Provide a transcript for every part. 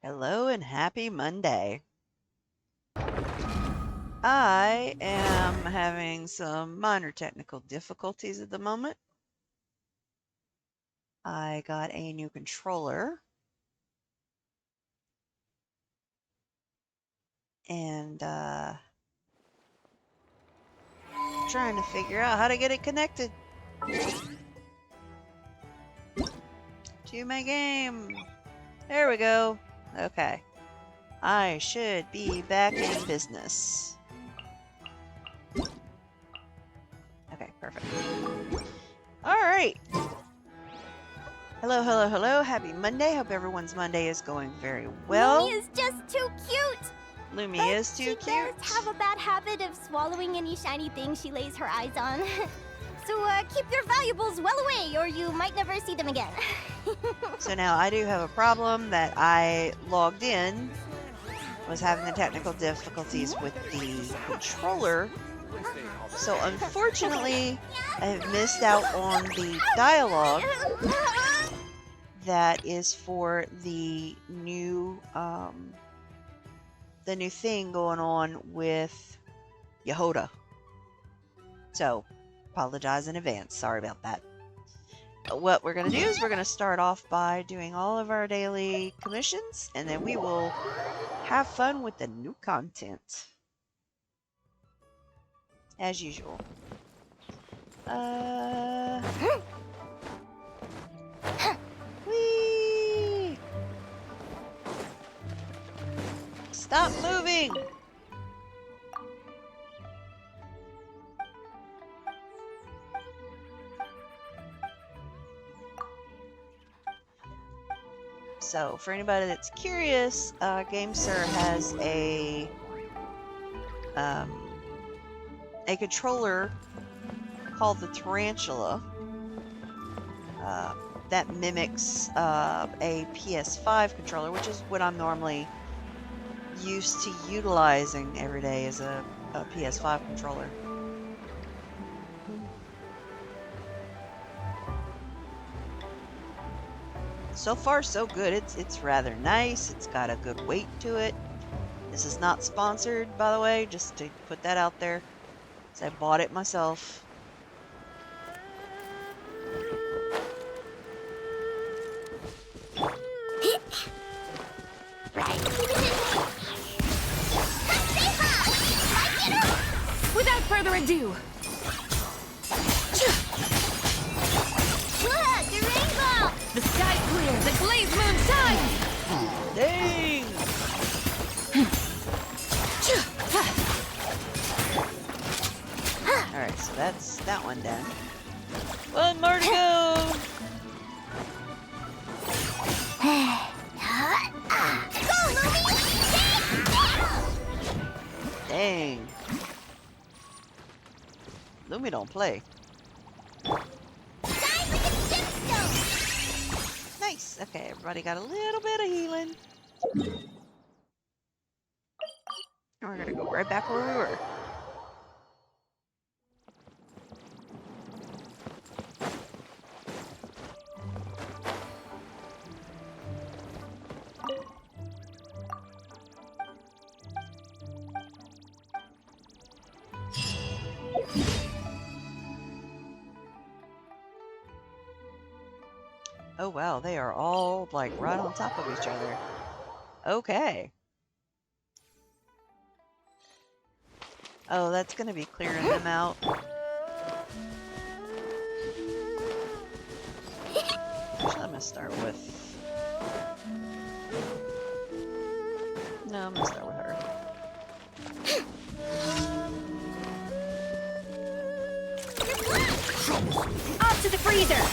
Hello and happy Monday. I am having some minor technical difficulties at the moment. I got a new controller and trying to figure out how to get it connected to my game. There we go. Okay. I should be back in business. Okay, perfect. Alright. Hello, hello, hello. Happy Monday. Hope everyone's Monday is going very well. Lumi is just too cute! Lumi is too cute. She does have a bad habit of swallowing any shiny thing she lays her eyes on. So keep your valuables well away or you might never see them again. So now I do have a problem that I logged in, was having the technical difficulties with the controller. So unfortunately, I have missed out on the dialogue that is for the new thing going on with Jahoda. So, apologize in advance. Sorry about that. What we're going to do is we're going to start off by doing all of our daily commissions, and then we will have fun with the new content. As usual. Whee! Stop moving! So, for anybody that's curious, GameSir has a controller called the Tarantula that mimics a PS5 controller, which is what I'm normally used to utilizing every day as a PS5 controller. So far, so good. It's rather nice. It's got a good weight to it. This is not sponsored, by the way, just to put that out there. So I bought it myself. Without further ado, the sky's clear, the glazed moon shines! Dang! Alright, so that's that one done. One more to go! Dang. Lumi don't play. Nice! Okay, everybody got a little bit of healing. And we're gonna go right back where we were. Oh wow, they are all like right on top of each other. Okay. Oh, that's gonna be clearing them out. Actually, I'm gonna start with... No, I'm gonna start with her. Off to the freezer!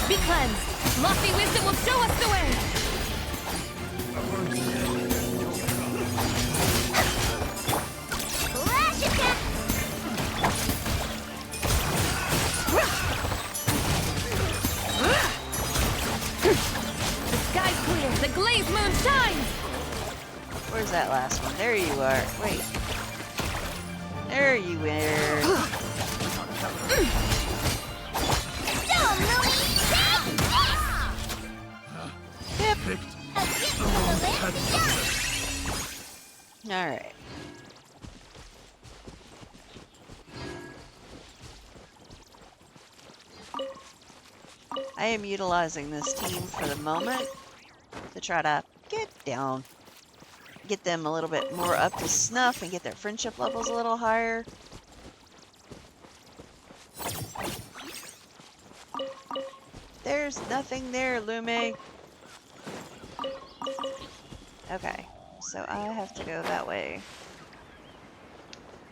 Be cleansed! Lofty wisdom will show us the way! Flash attack! The sky's clear, the glazed moon shines! Where's that last one? There you are. Wait. There you are. I am utilizing this team for the moment to try to get them a little bit more up to snuff and get their friendship levels a little higher. There's nothing there, Lume. Okay, so I have to go that way.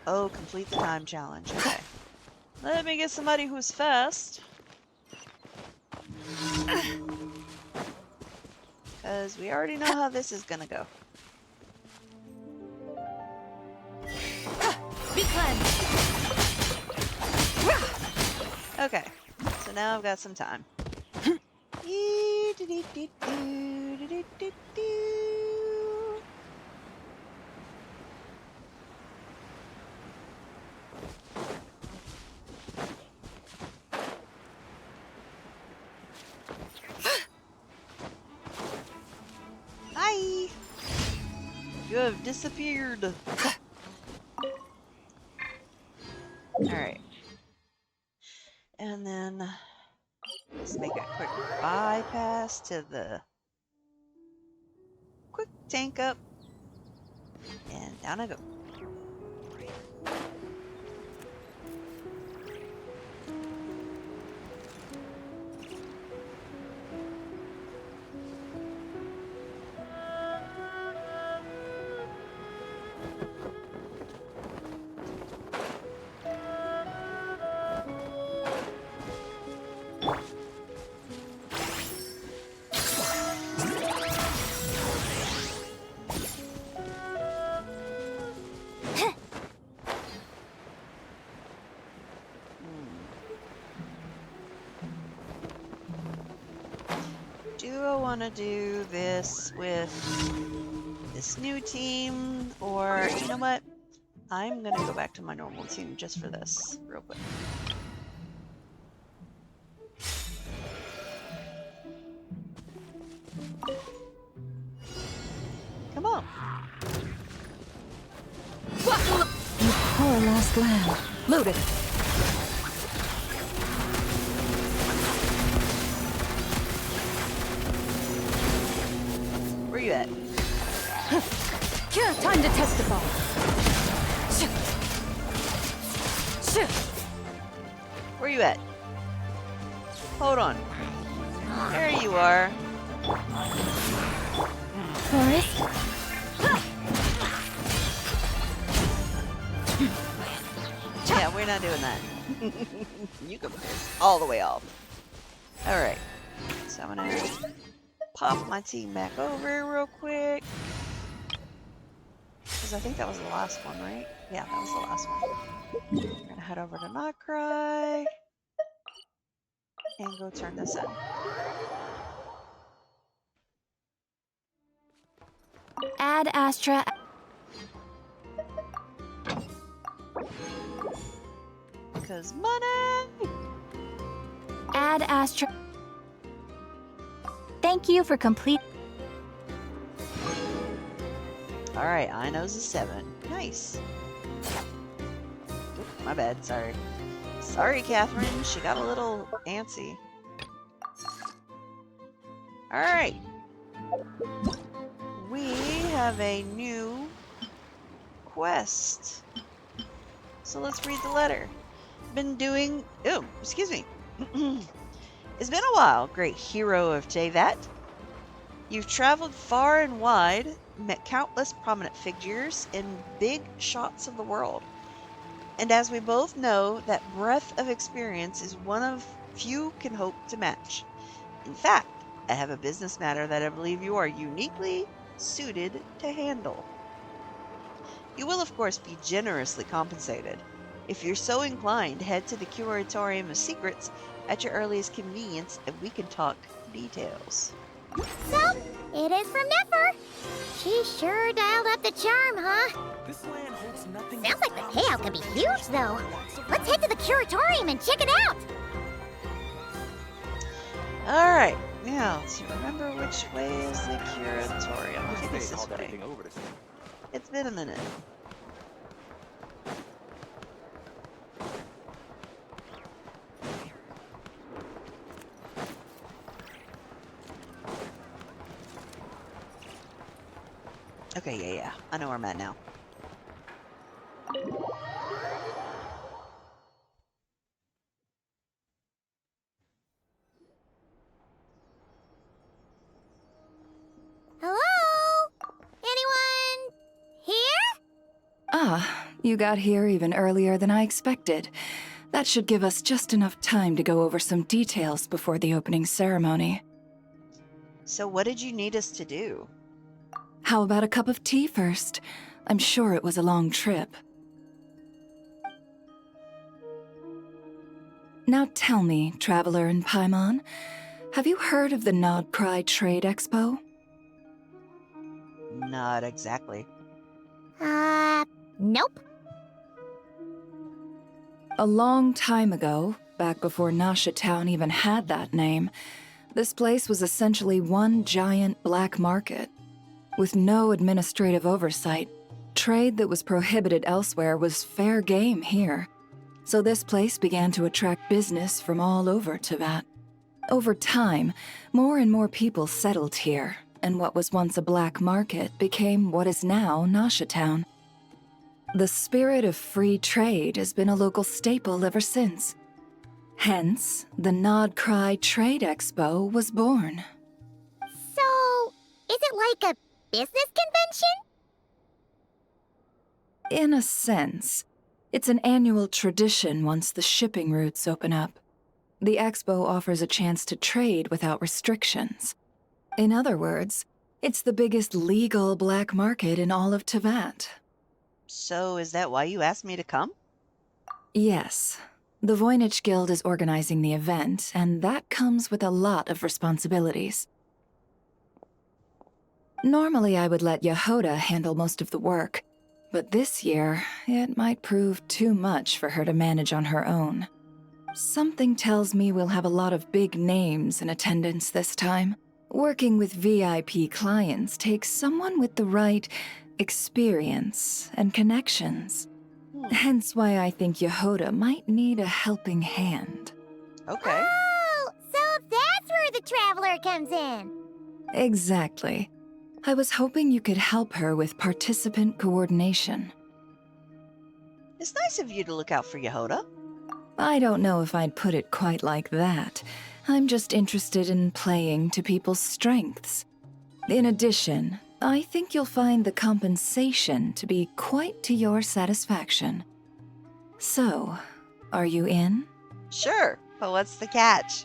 Oh, complete the time challenge. Okay. Let me get somebody who's fast. Because we already know how this is gonna go. Be cleansed. Okay, so now I've got some time. Hi! You have disappeared. Alright. And then let's make a quick bypass to the quick tank up. And down I go. Do I want to do this with this new team, or you know what? I'm gonna go back to my normal team just for this, real quick. Come on. You poor lost lamb. Loaded. Where you at? Time to test the ball. Where you at? Hold on. There you are. Forest. Yeah, we're not doing that. You can piss all the way off. Alright. So I'm gonna pop my team back over real quick. Because I think that was the last one, right? Yeah, that was the last one. We're gonna head over to Krai and go turn this in. Add Astra. Because money! Add Astra. Thank you for complete. Alright, I knows a 7. Nice. Oop, my bad, sorry. Sorry, Catherine. She got a little antsy. Alright. We have a new quest. So let's read the letter. Been doing... Oh, excuse me. It's been a while, great hero of Tevat. You've traveled far and wide, met countless prominent figures in big shots of the world. And as we both know, that breadth of experience is one of few can hope to match. In fact, I have a business matter that I believe you are uniquely suited to handle. You will, of course, be generously compensated. If you're so inclined, head to the Curatorium of Secrets at your earliest convenience and we can talk details. So, it is from Nefer. She sure dialed up the charm, huh? This land holds nothing. Sounds like the payout could be huge, though. Let's head to the Curatorium and check it out. Alright, now, to remember which way is the Curatorium. I think it's this way. It's been a minute. Okay, yeah. I know where I'm at now. Hello? Anyone here? Ah, you got here even earlier than I expected. That should give us just enough time to go over some details before the opening ceremony. So what did you need us to do? How about a cup of tea first? I'm sure it was a long trip. Now tell me, Traveler in Paimon, have you heard of the Krai Trade Expo? Not exactly. Nope. A long time ago, back before Nasha Town even had that name, this place was essentially one giant black market. With no administrative oversight, trade that was prohibited elsewhere was fair game here. So this place began to attract business from all over Teyvat. Over time, more and more people settled here, and what was once a black market became what is now Nasha Town. The spirit of free trade has been a local staple ever since. Hence, the Krai Trade Expo was born. So, is it like a business convention? In a sense, it's an annual tradition once the shipping routes open up. The expo offers a chance to trade without restrictions. In other words, it's the biggest legal black market in all of Teyvat. So is that why you asked me to come? Yes. The Voynich Guild is organizing the event, and that comes with a lot of responsibilities. Normally, I would let Jahoda handle most of the work, but this year, it might prove too much for her to manage on her own. Something tells me we'll have a lot of big names in attendance this time. Working with VIP clients takes someone with the right experience and connections. Hence why I think Jahoda might need a helping hand. Okay. Oh, so that's where the Traveler comes in. Exactly. I was hoping you could help her with participant coordination. It's nice of you to look out for Jahoda. I don't know if I'd put it quite like that. I'm just interested in playing to people's strengths. In addition, I think you'll find the compensation to be quite to your satisfaction. So, are you in? Sure, but what's the catch?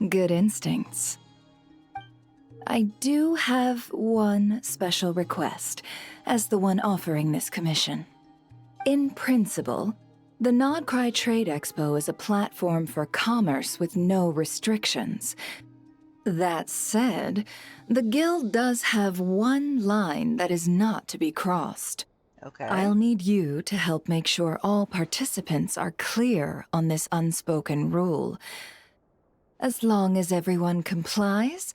Good instincts. I do have one special request, as the one offering this commission. In principle, the Krai Trade Expo is a platform for commerce with no restrictions. That said, the Guild does have one line that is not to be crossed. Okay. I'll need you to help make sure all participants are clear on this unspoken rule. As long as everyone complies,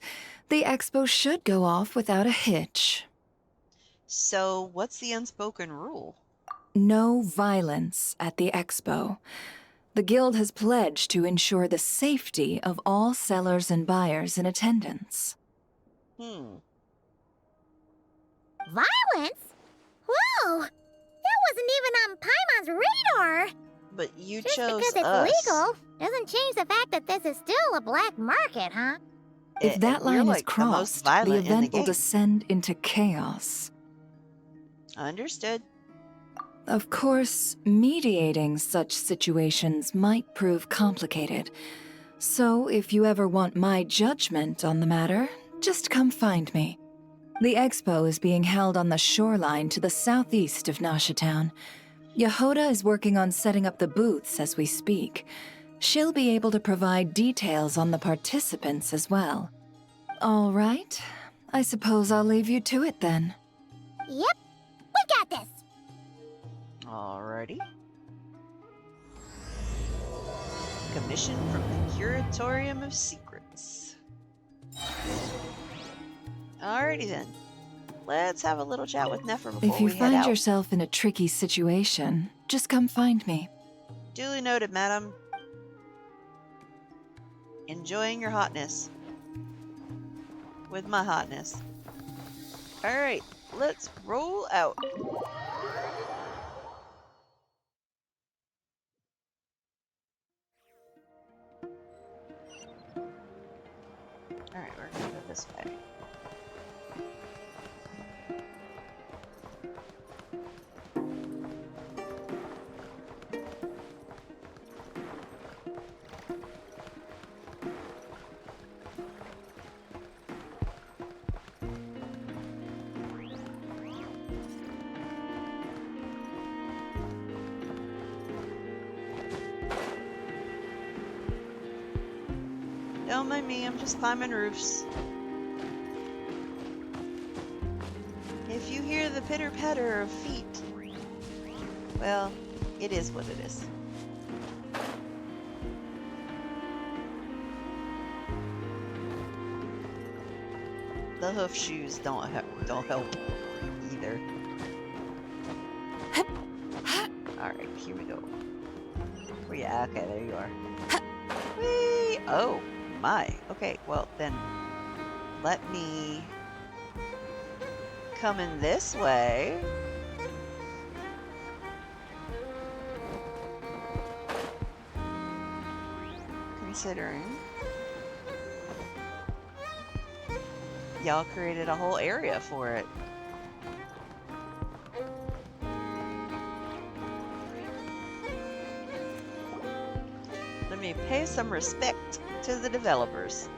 the expo should go off without a hitch. So what's the unspoken rule? No violence at the expo. The Guild has pledged to ensure the safety of all sellers and buyers in attendance. Hmm. Violence? Whoa! That wasn't even on Paimon's radar! But you Just chose because it's us. legal doesn't change the fact that this is still a black market, huh? If that We're line like is the most crossed, the violent in the event will game. descend into chaos. Understood. Of course, mediating such situations might prove complicated. So if you ever want my judgment on the matter, just come find me. The expo is being held on the shoreline to the southeast of Nasha Town. Jahoda is working on setting up the booths as we speak. She'll be able to provide details on the participants as well. All right, I suppose I'll leave you to it then. Yep, we got this! Alrighty. Commission from the Curatorium of Secrets. Alrighty then. Let's have a little chat with Nefer before If you we head find out. yourself in a tricky situation, just come find me. Duly noted, madam. Enjoying your hotness. With my hotness. Alright, let's roll out. Alright, we're gonna go this way. Don't mind me, I'm just climbing roofs. If you hear the pitter-patter of feet, well, it is what it is. The hoof shoes don't help either. Alright, here we go. Where you at? Okay, there you are. Whee! Oh my. Okay, well then let me come in this way. Considering y'all created a whole area for it. Let me pay some respect to the developers.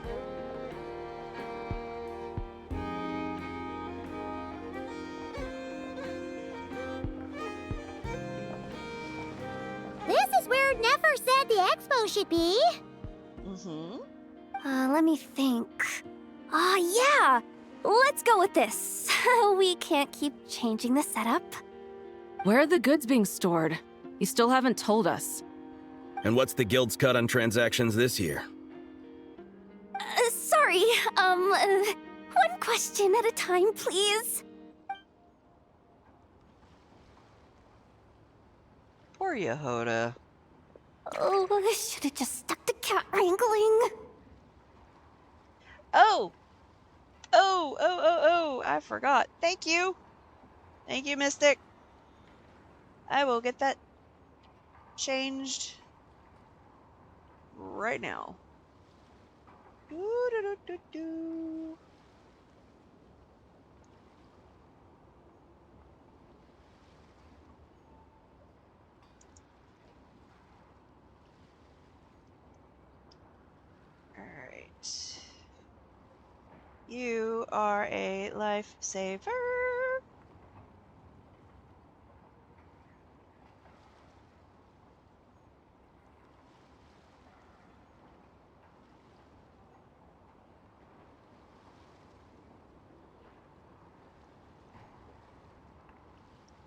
This is where Never said the Expo should be. Let me think. Yeah! Let's go with this. We can't keep changing the setup. Where are the goods being stored? You still haven't told us. And what's the guild's cut on transactions this year? Sorry, one question at a time, please. Poor Jahoda. Oh, I should have just stuck to cat wrangling. Oh! I forgot. Thank you! Thank you, Mystic. I will get that changed right now. Doo-doo-doo-doo-doo. Alright. You are a lifesaver.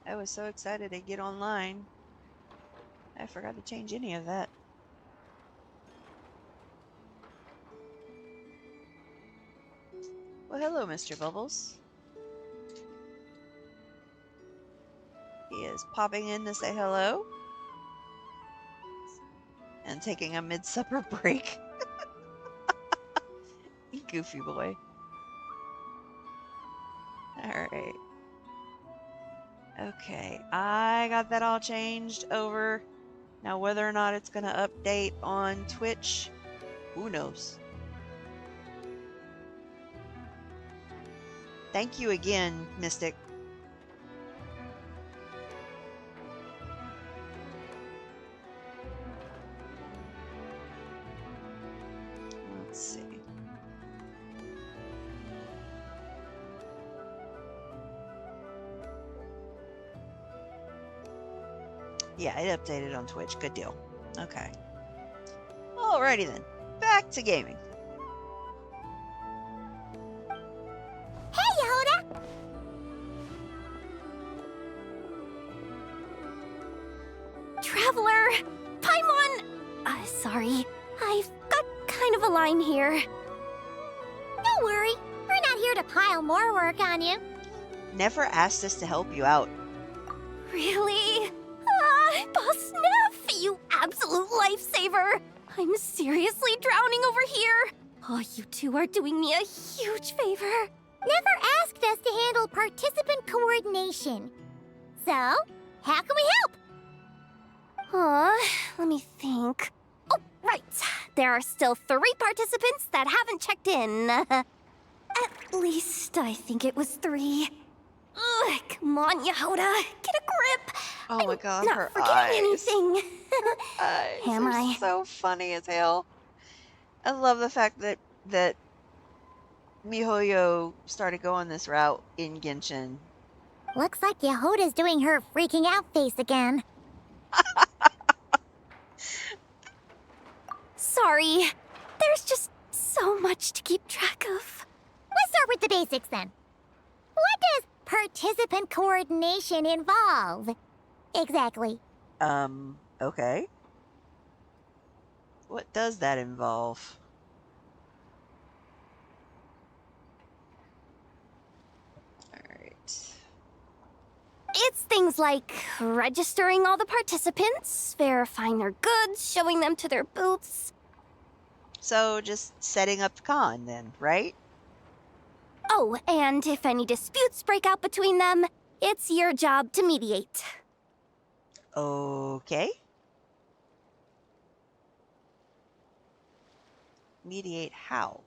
I was so excited to get online. I forgot to change any of that. Well, hello, Mr. Bubbles. He is popping in to say hello. And taking a mid-supper break. Goofy boy. Alright. Okay, I got that all changed over. Now whether or not it's going to update on Twitch, who knows? Thank you again, Mystic. Let's see. Yeah, it updated on Twitch. Good deal. Okay. Alrighty then. Back to gaming. Hey, Jahoda! Traveler! Paimon! Sorry. I've got kind of a line here. Don't worry. We're not here to pile more work on you. Never asked us to help you out. Really? Boss Neff, you absolute lifesaver! I'm seriously drowning over here. Oh, you two are doing me a huge favor. never asked us to handle participant coordination. So, how can we help? Let me think. Oh, right. There are still 3 participants that haven't checked in. At least I think it was 3. Ugh, come on, Jahoda. Get a grip. Oh my god, Not her forgetting eyes. anything. Eyes Am are I? so funny as hell. I love the fact that MiHoYo started going this route in Genshin. Looks like Jahoda's doing her freaking out face again. Sorry. There's just so much to keep track of. Let's start with the basics then. What does participant coordination involve? Exactly. Okay. What does that involve? Alright. It's things like registering all the participants, verifying their goods, showing them to their booths. So just setting up the con then, right? Oh, and if any disputes break out between them, it's your job to mediate. Okay. Mediate how?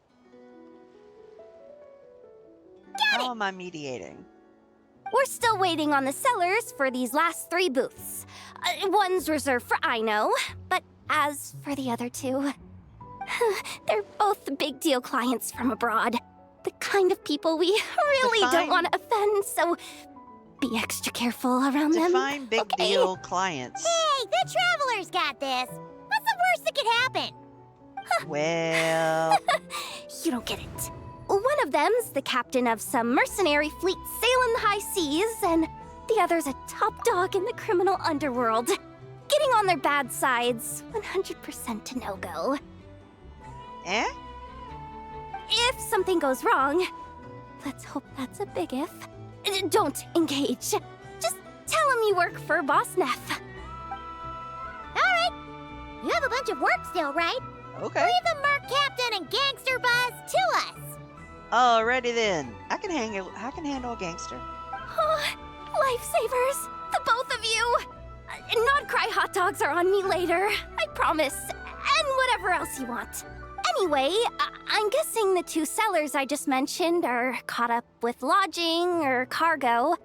How am I mediating? We're still waiting on the sellers for these last 3 booths. One's reserved for Aino, but as for the other 2, they're both big deal clients from abroad. The kind of people we really don't want to offend, so be extra careful around them. Define big deal clients. Hey, the Travelers got this. What's the worst that could happen? Well, You don't get it. One of them's the captain of some mercenary fleet sailing the high seas, and the other's a top dog in the criminal underworld. Getting on their bad sides, 100% a no-go. eh? If something goes wrong, let's hope that's a big if, don't engage. Just tell him you work for Boss Neff. Alright, you have a bunch of work still, right? Okay. Leave the Merc Captain and Gangster Buzz to us. Alrighty then. I can handle a gangster. Oh, lifesavers, the both of you. Not Krai hot dogs are on me later, I promise. And whatever else you want. Anyway, I'm guessing the 2 sellers I just mentioned are caught up with lodging or cargo.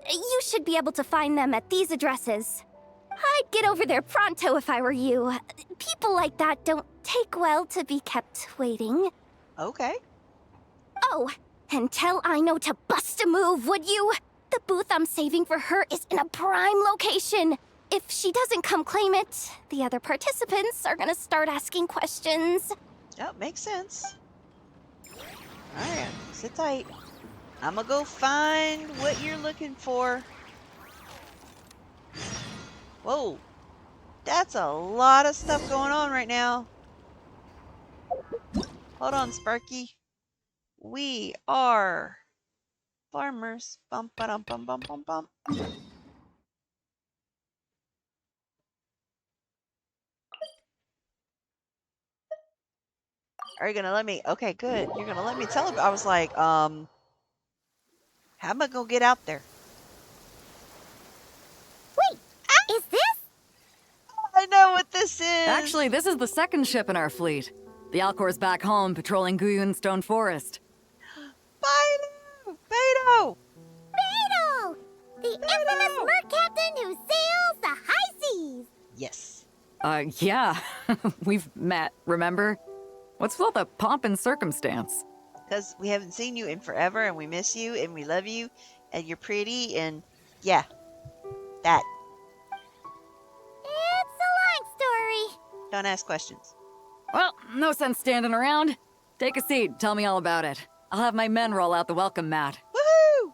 You should be able to find them at these addresses. I'd get over there pronto if I were you. People like that don't take well to be kept waiting. Okay. Oh, and tell Aino to bust a move, would you? The booth I'm saving for her is in a prime location. If she doesn't come claim it, the other participants are gonna start asking questions. Yep, makes sense. Alright, sit tight. I'm gonna go find what you're looking for. Whoa. That's a lot of stuff going on right now. Hold on, Sparky. We are farmers. Bum ba dum bum bum bum bum. Are you gonna let me? Okay, good. You're gonna let me tell it. I was like, how am I gonna get out there? Wait, is this? I know what this is. Actually, this is the 2nd ship in our fleet. The Alcor's back home patrolling Guyun Stone Forest. Beidou! Beidou! Beidou! The infamous Merc Captain who sails the high seas! Yes. Yeah. We've met, remember? What's with all the pomp and circumstance? Because we haven't seen you in forever, and we miss you, and we love you, and you're pretty, and yeah. That. It's a long story. Don't ask questions. Well, no sense standing around. Take a seat, tell me all about it. I'll have my men roll out the welcome mat. Woohoo!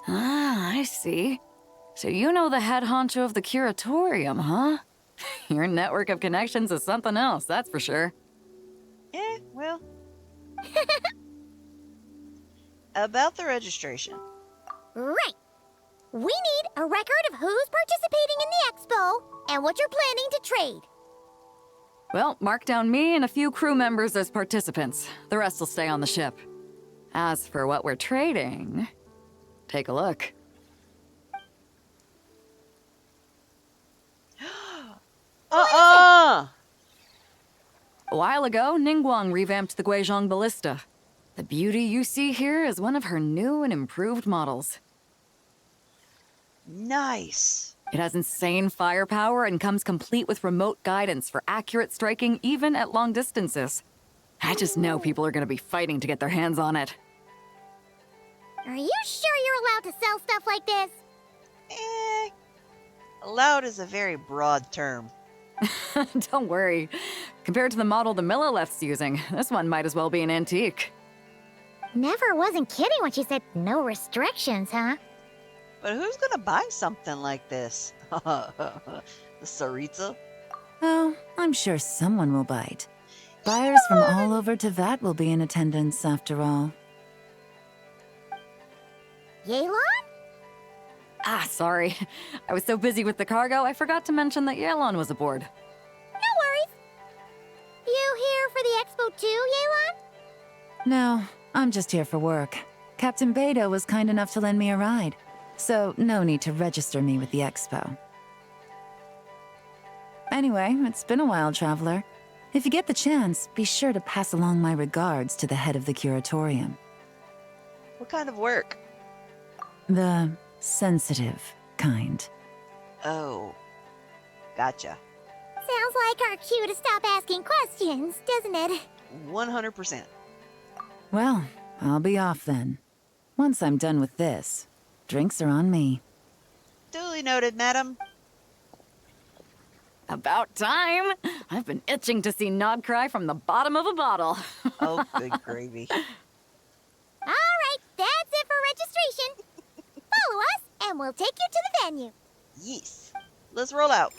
Ah, I see. So you know the head honcho of the curatorium, huh? Your network of connections is something else, that's for sure. Yeah, well. About the registration. Right. We need a record of who's participating in the expo and what you're planning to trade. Well, mark down me and a few crew members as participants. The rest will stay on the ship. As for what we're trading, take a look. Uh-uh! A while ago, Ningguang revamped the Guizhong Ballista. The beauty you see here is one of her new and improved models. Nice. It has insane firepower and comes complete with remote guidance for accurate striking even at long distances. I just know people are going to be fighting to get their hands on it. Are you sure you're allowed to sell stuff like this? Allowed is a very broad term. Don't worry. Compared to the model the Milleleft's using, this one might as well be an antique. Never wasn't kidding when she said no restrictions, huh? But who's gonna buy something like this? The Saritza? Oh, I'm sure someone will bite. Buyers from all over Teyvat will be in attendance after all. Yelan? Ah, sorry. I was so busy with the cargo, I forgot to mention that Yelan was aboard. No worries. You here for the Expo too, Yelan? No, I'm just here for work. Captain Beidou was kind enough to lend me a ride, so no need to register me with the Expo. Anyway, it's been a while, Traveler. If you get the chance, be sure to pass along my regards to the head of the Curatorium. What kind of work? The sensitive kind. Oh. Gotcha. Sounds like our cue to stop asking questions, doesn't it? 100%. Well, I'll be off then. Once I'm done with this, drinks are on me. Duly noted, madam. About time! I've been itching to see Nod Krai from the bottom of a bottle. Oh, good gravy. All right, that's it for registration. Follow us, and we'll take you to the venue. Yes. Let's roll out.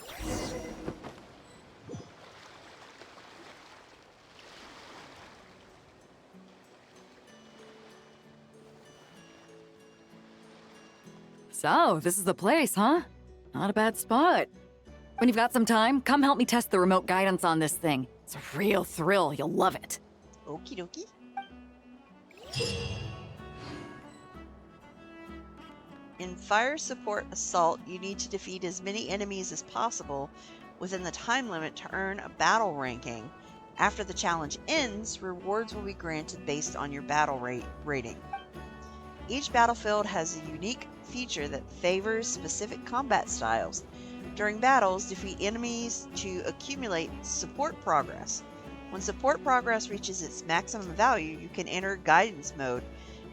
So, this is the place, huh? Not a bad spot. When you've got some time, come help me test the remote guidance on this thing. It's a real thrill, you'll love it. Okie dokie. In Fire Support Assault, you need to defeat as many enemies as possible within the time limit to earn a battle ranking. After the challenge ends, rewards will be granted based on your battle rating. Each battlefield has a unique feature that favors specific combat styles. During battles, defeat enemies to accumulate support progress. When support progress reaches its maximum value, you can enter guidance mode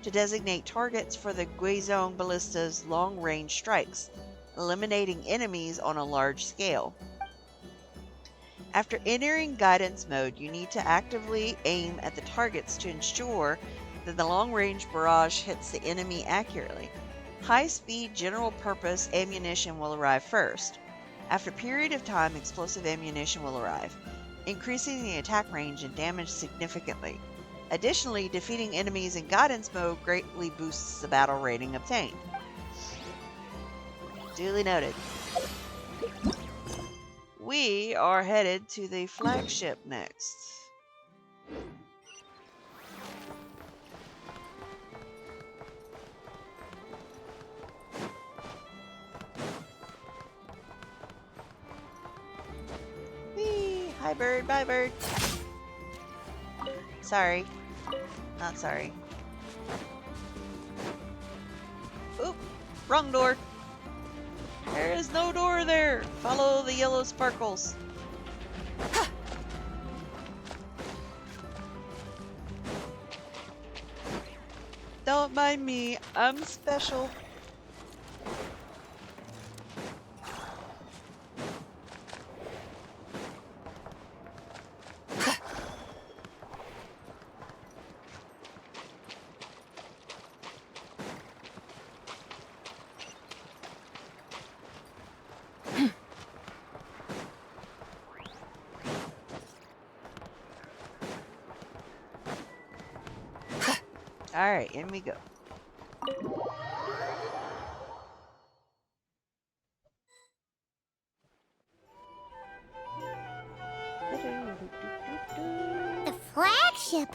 to designate targets for the Guizhong Ballista's long-range strikes, eliminating enemies on a large scale. After entering guidance mode, you need to actively aim at the targets to ensure that the long-range barrage hits the enemy accurately. High-speed general-purpose ammunition will arrive first. After a period of time, explosive ammunition will arrive, increasing the attack range and damage significantly. Additionally, defeating enemies in guidance mode greatly boosts the battle rating obtained. Duly noted. We are headed to the flagship next. Whee! Hi bird, bye bird. Sorry. Not sorry. Oop! Wrong door! There is no door there! Follow the yellow sparkles. Don't mind me, I'm special. Alright, in we go. ship.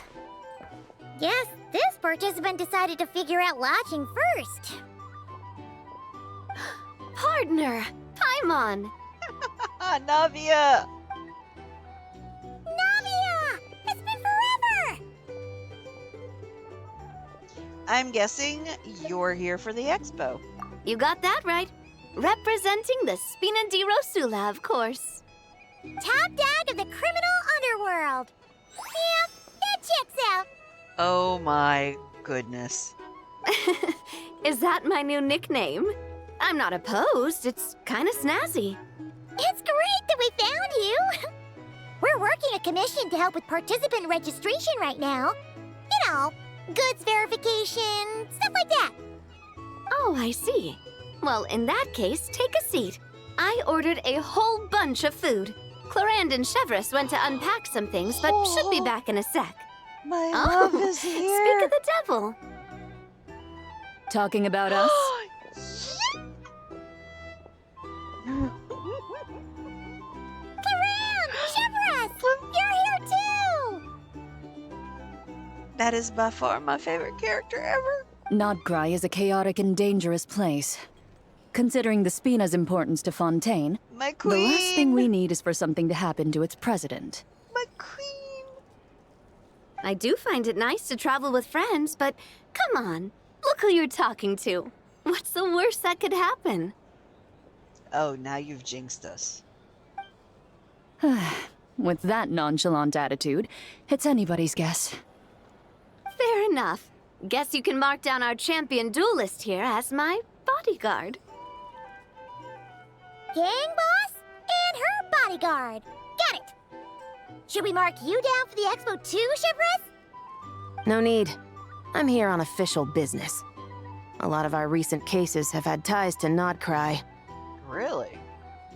Guess this participant decided to figure out lodging first. Partner, Paimon. Navia! Navia! It's been forever! I'm guessing you're here for the expo. You got that right. Representing the Spina di Rosula, of course. Top dog of the criminal underworld. Yeah, that checks out. Oh my goodness. Is that my new nickname? I'm not opposed. It's kind of snazzy. It's great that we found you. We're working a commission to help with participant registration right now. You know, goods verification, stuff like that. Oh, I see. Well, in that case, take a seat. I ordered a whole bunch of food. Clorand and Chevreuse went to unpack some things, but should be back in a sec. My love is here. Speak of the devil. Talking about us? Clorand! Chevreuse! You're here too! That is by far my favorite character ever. Krai is a chaotic and dangerous place. Considering the Spina's importance to Fontaine, My queen. the last thing we need is for something to happen to its president. My queen. I do find it nice to travel with friends, but come on. Look who you're talking to. What's the worst that could happen? Oh, now you've jinxed us. With that nonchalant attitude, it's anybody's guess. Fair enough. Guess you can mark down our champion duelist here as my bodyguard. Gang boss and her bodyguard. Got it. Should we mark you down for the expo too, Chevreuse? No need. I'm here on official business. A lot of our recent cases have had ties to Krai. Really?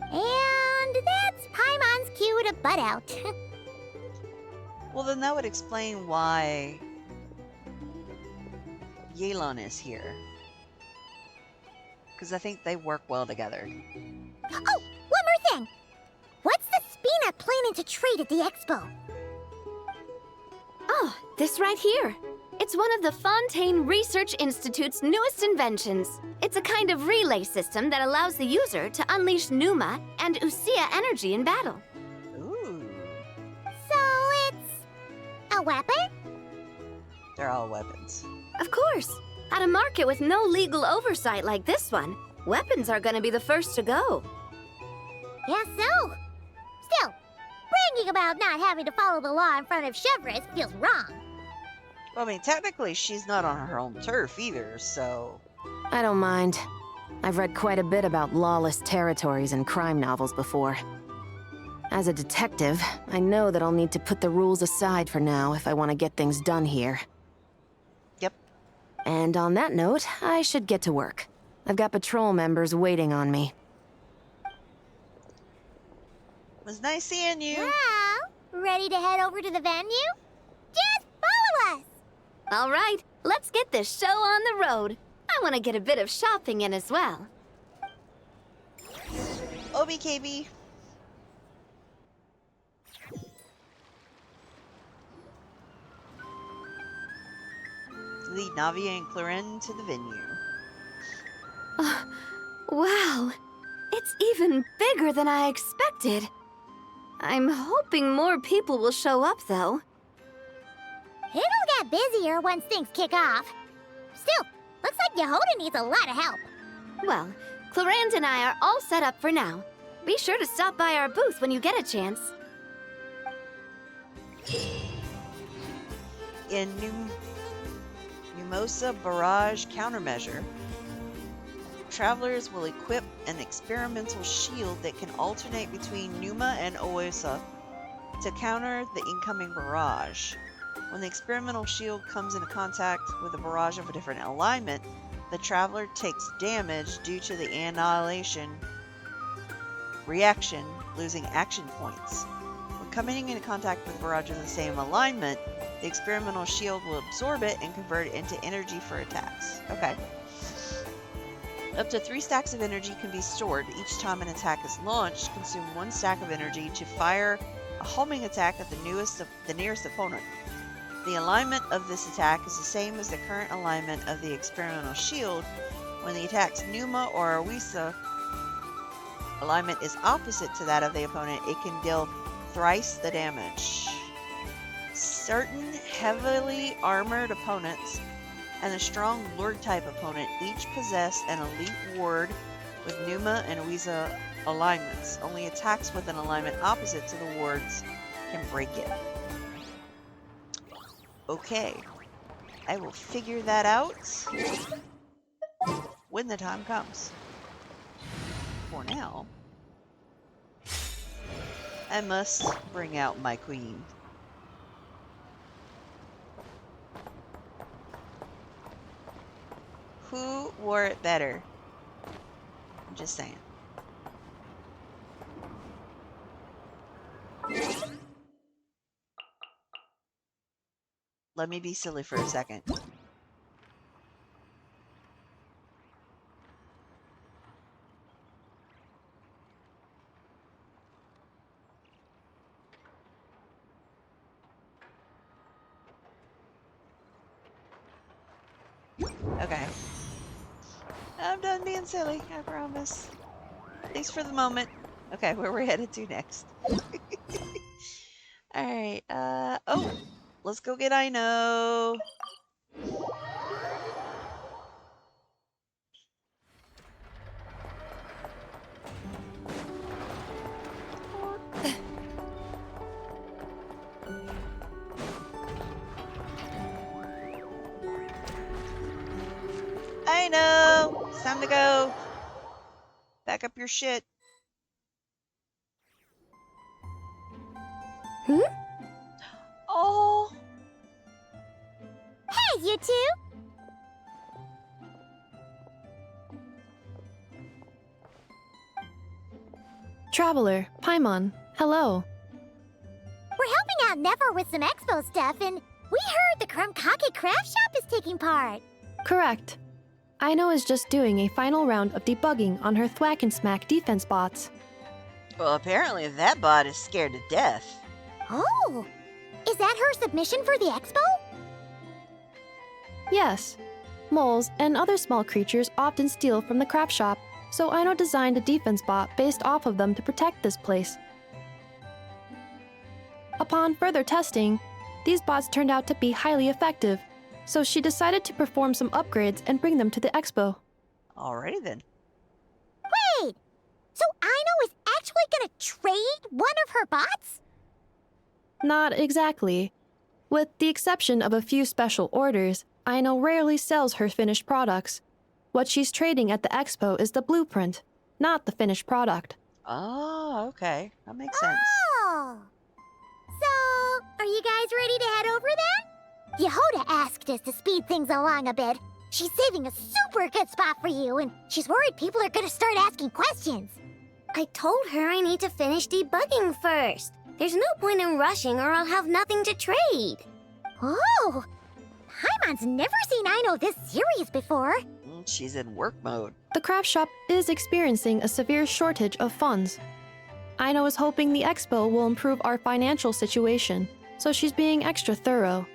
And that's Paimon's cue to butt out. Well, then that would explain why Yelan is here. Because I think they work well together. Oh, one more thing. What's the Spina planning to trade at the expo? Oh, this right here. It's one of the Fontaine Research Institute's newest inventions. It's a kind of relay system that allows the user to unleash Pneuma and Usia energy in battle. Ooh. So it's a weapon? They're all weapons. Of course. At a market with no legal oversight like this one, weapons are gonna be the first to go. Yes, so. Still, bragging about not having to follow the law in front of Chevreuse feels wrong. Well, I mean, technically, she's not on her home turf either, so... I don't mind. I've read quite a bit about lawless territories and crime novels before. As a detective, I know that I'll need to put the rules aside for now if I want to get things done here. Yep. And on that note, I should get to work. I've got patrol members waiting on me. It was nice seeing you. Well, ready to head over to the venue? Just follow us! All right, let's get this show on the road. I want to get a bit of shopping in as well. OBKB. Lead Navi and Clorand to the venue. Wow, it's even bigger than I expected. I'm hoping more people will show up, though. It'll get busier once things kick off. Still, looks like Jahoda needs a lot of help. Well, Clorand and I are all set up for now. Be sure to stop by our booth when you get a chance. In Numosa Barrage Countermeasure, travelers will equip an experimental shield that can alternate between Numa and Oesa to counter the incoming barrage. When the experimental shield comes into contact with a barrage of a different alignment, the traveler takes damage due to the annihilation reaction, losing action points. When coming into contact with a barrage of the same alignment, the experimental shield will absorb it and convert it into energy for attacks. Okay. Up to 3 stacks of energy can be stored. Each time an attack is launched, consume 1 stack of energy to fire a homing attack at the nearest opponent. The alignment of this attack is the same as the current alignment of the experimental shield. When the attack's Numa or Awisa alignment is opposite to that of the opponent, it can deal thrice the damage. Certain heavily armored opponents and a strong Lord type opponent each possess an elite ward with Numa and Awisa alignments. Only attacks with an alignment opposite to the wards can break it. Okay, I will figure that out when the time comes. For now, I must bring out my queen. Who wore it better? I'm just saying. Let me be silly for a second. Okay. I'm done being silly, I promise. At least for the moment. Okay, where we're headed to next. Alright, oh! Let's go get Ino! Ino! It's time to go! Back up your shit. Hmm? Oh! Hey, you two! Traveler, Paimon, hello. We're helping out Never with some Expo stuff, and we heard the Krumkake craft shop is taking part. Correct. Aino is just doing a final round of debugging on her Thwack and Smack defense bots. Well, apparently that bot is scared to death. Oh! Is that her submission for the Expo? Yes. Moles and other small creatures often steal from the craft shop, so Aino designed a defense bot based off of them to protect this place. Upon further testing, these bots turned out to be highly effective, so she decided to perform some upgrades and bring them to the Expo. Alrighty then. Wait! So Aino is actually gonna trade one of her bots? Not exactly. With the exception of a few special orders, Aino rarely sells her finished products. What she's trading at the Expo is the blueprint, not the finished product. Oh, okay. That makes sense. Oh! So, are you guys ready to head over then? Jahoda asked us to speed things along a bit. She's saving a super good spot for you, and she's worried people are gonna start asking questions. I told her I need to finish debugging first. There's no point in rushing or I'll have nothing to trade. Oh! Paimon's never seen Aino this serious before. She's in work mode. The craft shop is experiencing a severe shortage of funds. Aino is hoping the Expo will improve our financial situation, so she's being extra thorough.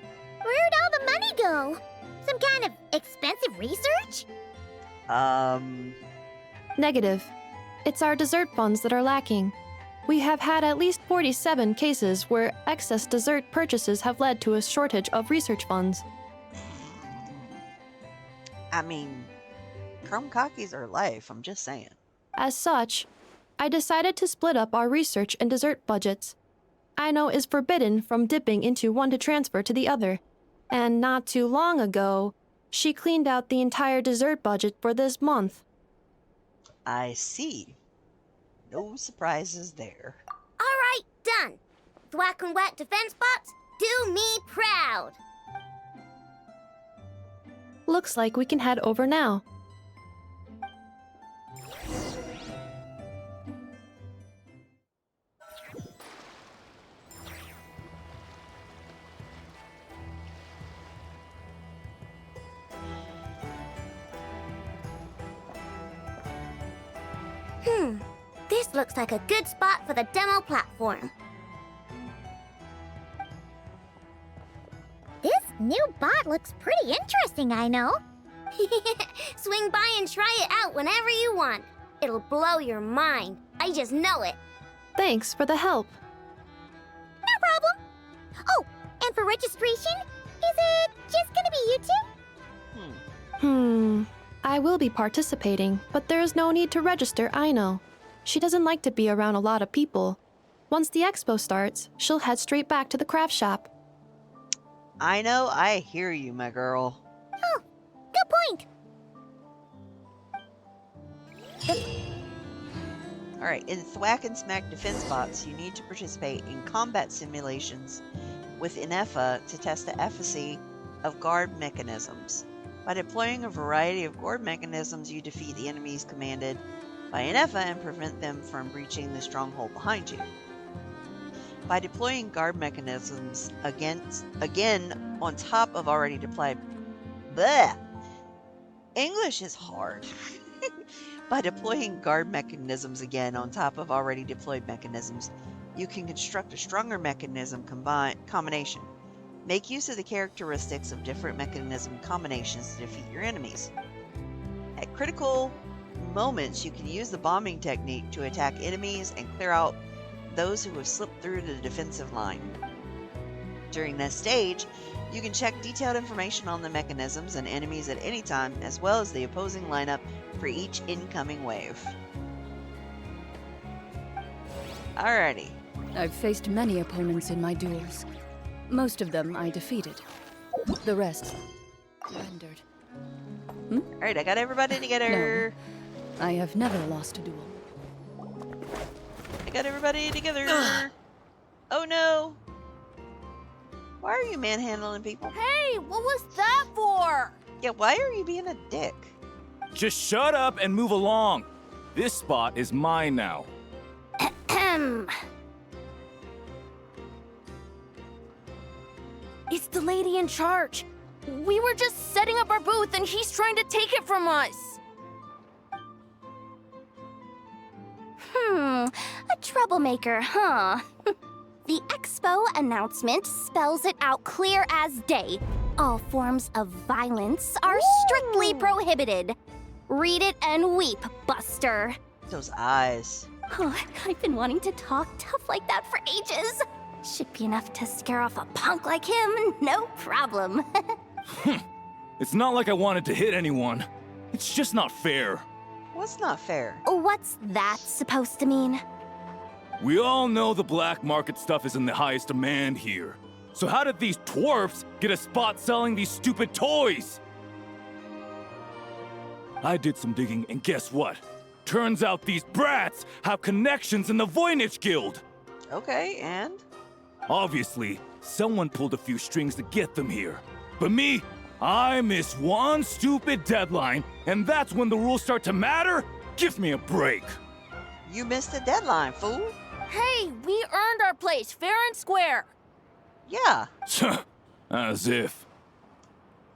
Where'd all the money go? Some kind of expensive research? Negative. It's our dessert funds that are lacking. We have had at least 47 cases where excess dessert purchases have led to a shortage of research funds. I mean, Krumkakes are life, I'm just saying. As such, I decided to split up our research and dessert budgets. Aino is forbidden from dipping into one to transfer to the other, and not too long ago, she cleaned out the entire dessert budget for this month. I see. No surprises there. All right, done. Thwack and Whack defense bots, do me proud. Looks like we can head over now. This looks like a good spot for the demo platform. New bot looks pretty interesting, I know. Swing by and try it out whenever you want. It'll blow your mind. I just know it. Thanks for the help. No problem. Oh, and for registration, is it just gonna be you two? I will be participating, but there is no need to register, I know. She doesn't like to be around a lot of people. Once the expo starts, she'll head straight back to the craft shop. I know, I hear you, my girl. Oh, good point. Alright, in Thwack and Smack defense bots, you need to participate in combat simulations with Inefa to test the efficacy of guard mechanisms. By deploying a variety of guard mechanisms, you defeat the enemies commanded by Inefa and prevent them from breaching the stronghold behind you. By deploying guard mechanisms again on top of already deployed... Bleh! English is hard. By deploying guard mechanisms again on top of already deployed mechanisms, you can construct a stronger mechanism combination. Make use of the characteristics of different mechanism combinations to defeat your enemies. At critical moments, you can use the bombing technique to attack enemies and clear out those who have slipped through the defensive line. During this stage, you can check detailed information on the mechanisms and enemies at any time, as well as the opposing lineup for each incoming wave. Alrighty. I've faced many opponents in my duels. Most of them I defeated. The rest surrendered. Alright, I got everybody together. No, I have never lost a duel. I got everybody together. Oh no. Why are you manhandling people? Hey, what was that for? Yeah, why are you being a dick? Just shut up and move along. This spot is mine now. It's the lady in charge. We were just setting up our booth and he's trying to take it from us. A troublemaker, huh? The Expo announcement spells it out clear as day. All forms of violence are strictly prohibited. Read it and weep, Buster. Those eyes. Oh, I've been wanting to talk tough like that for ages. Should be enough to scare off a punk like him, no problem. It's not like I wanted to hit anyone. It's just not fair. What's not fair? What's that supposed to mean? We all know the black market stuff is in the highest demand here. So how did these dwarfs get a spot selling these stupid toys? I did some digging, and guess what? Turns out these brats have connections in the Voynich Guild. Okay, and? Obviously, someone pulled a few strings to get them here. But me, I missed one stupid deadline, and that's when the rules start to matter? Give me a break. You missed the deadline, fool. Hey, we earned our place fair and square. Yeah. As if.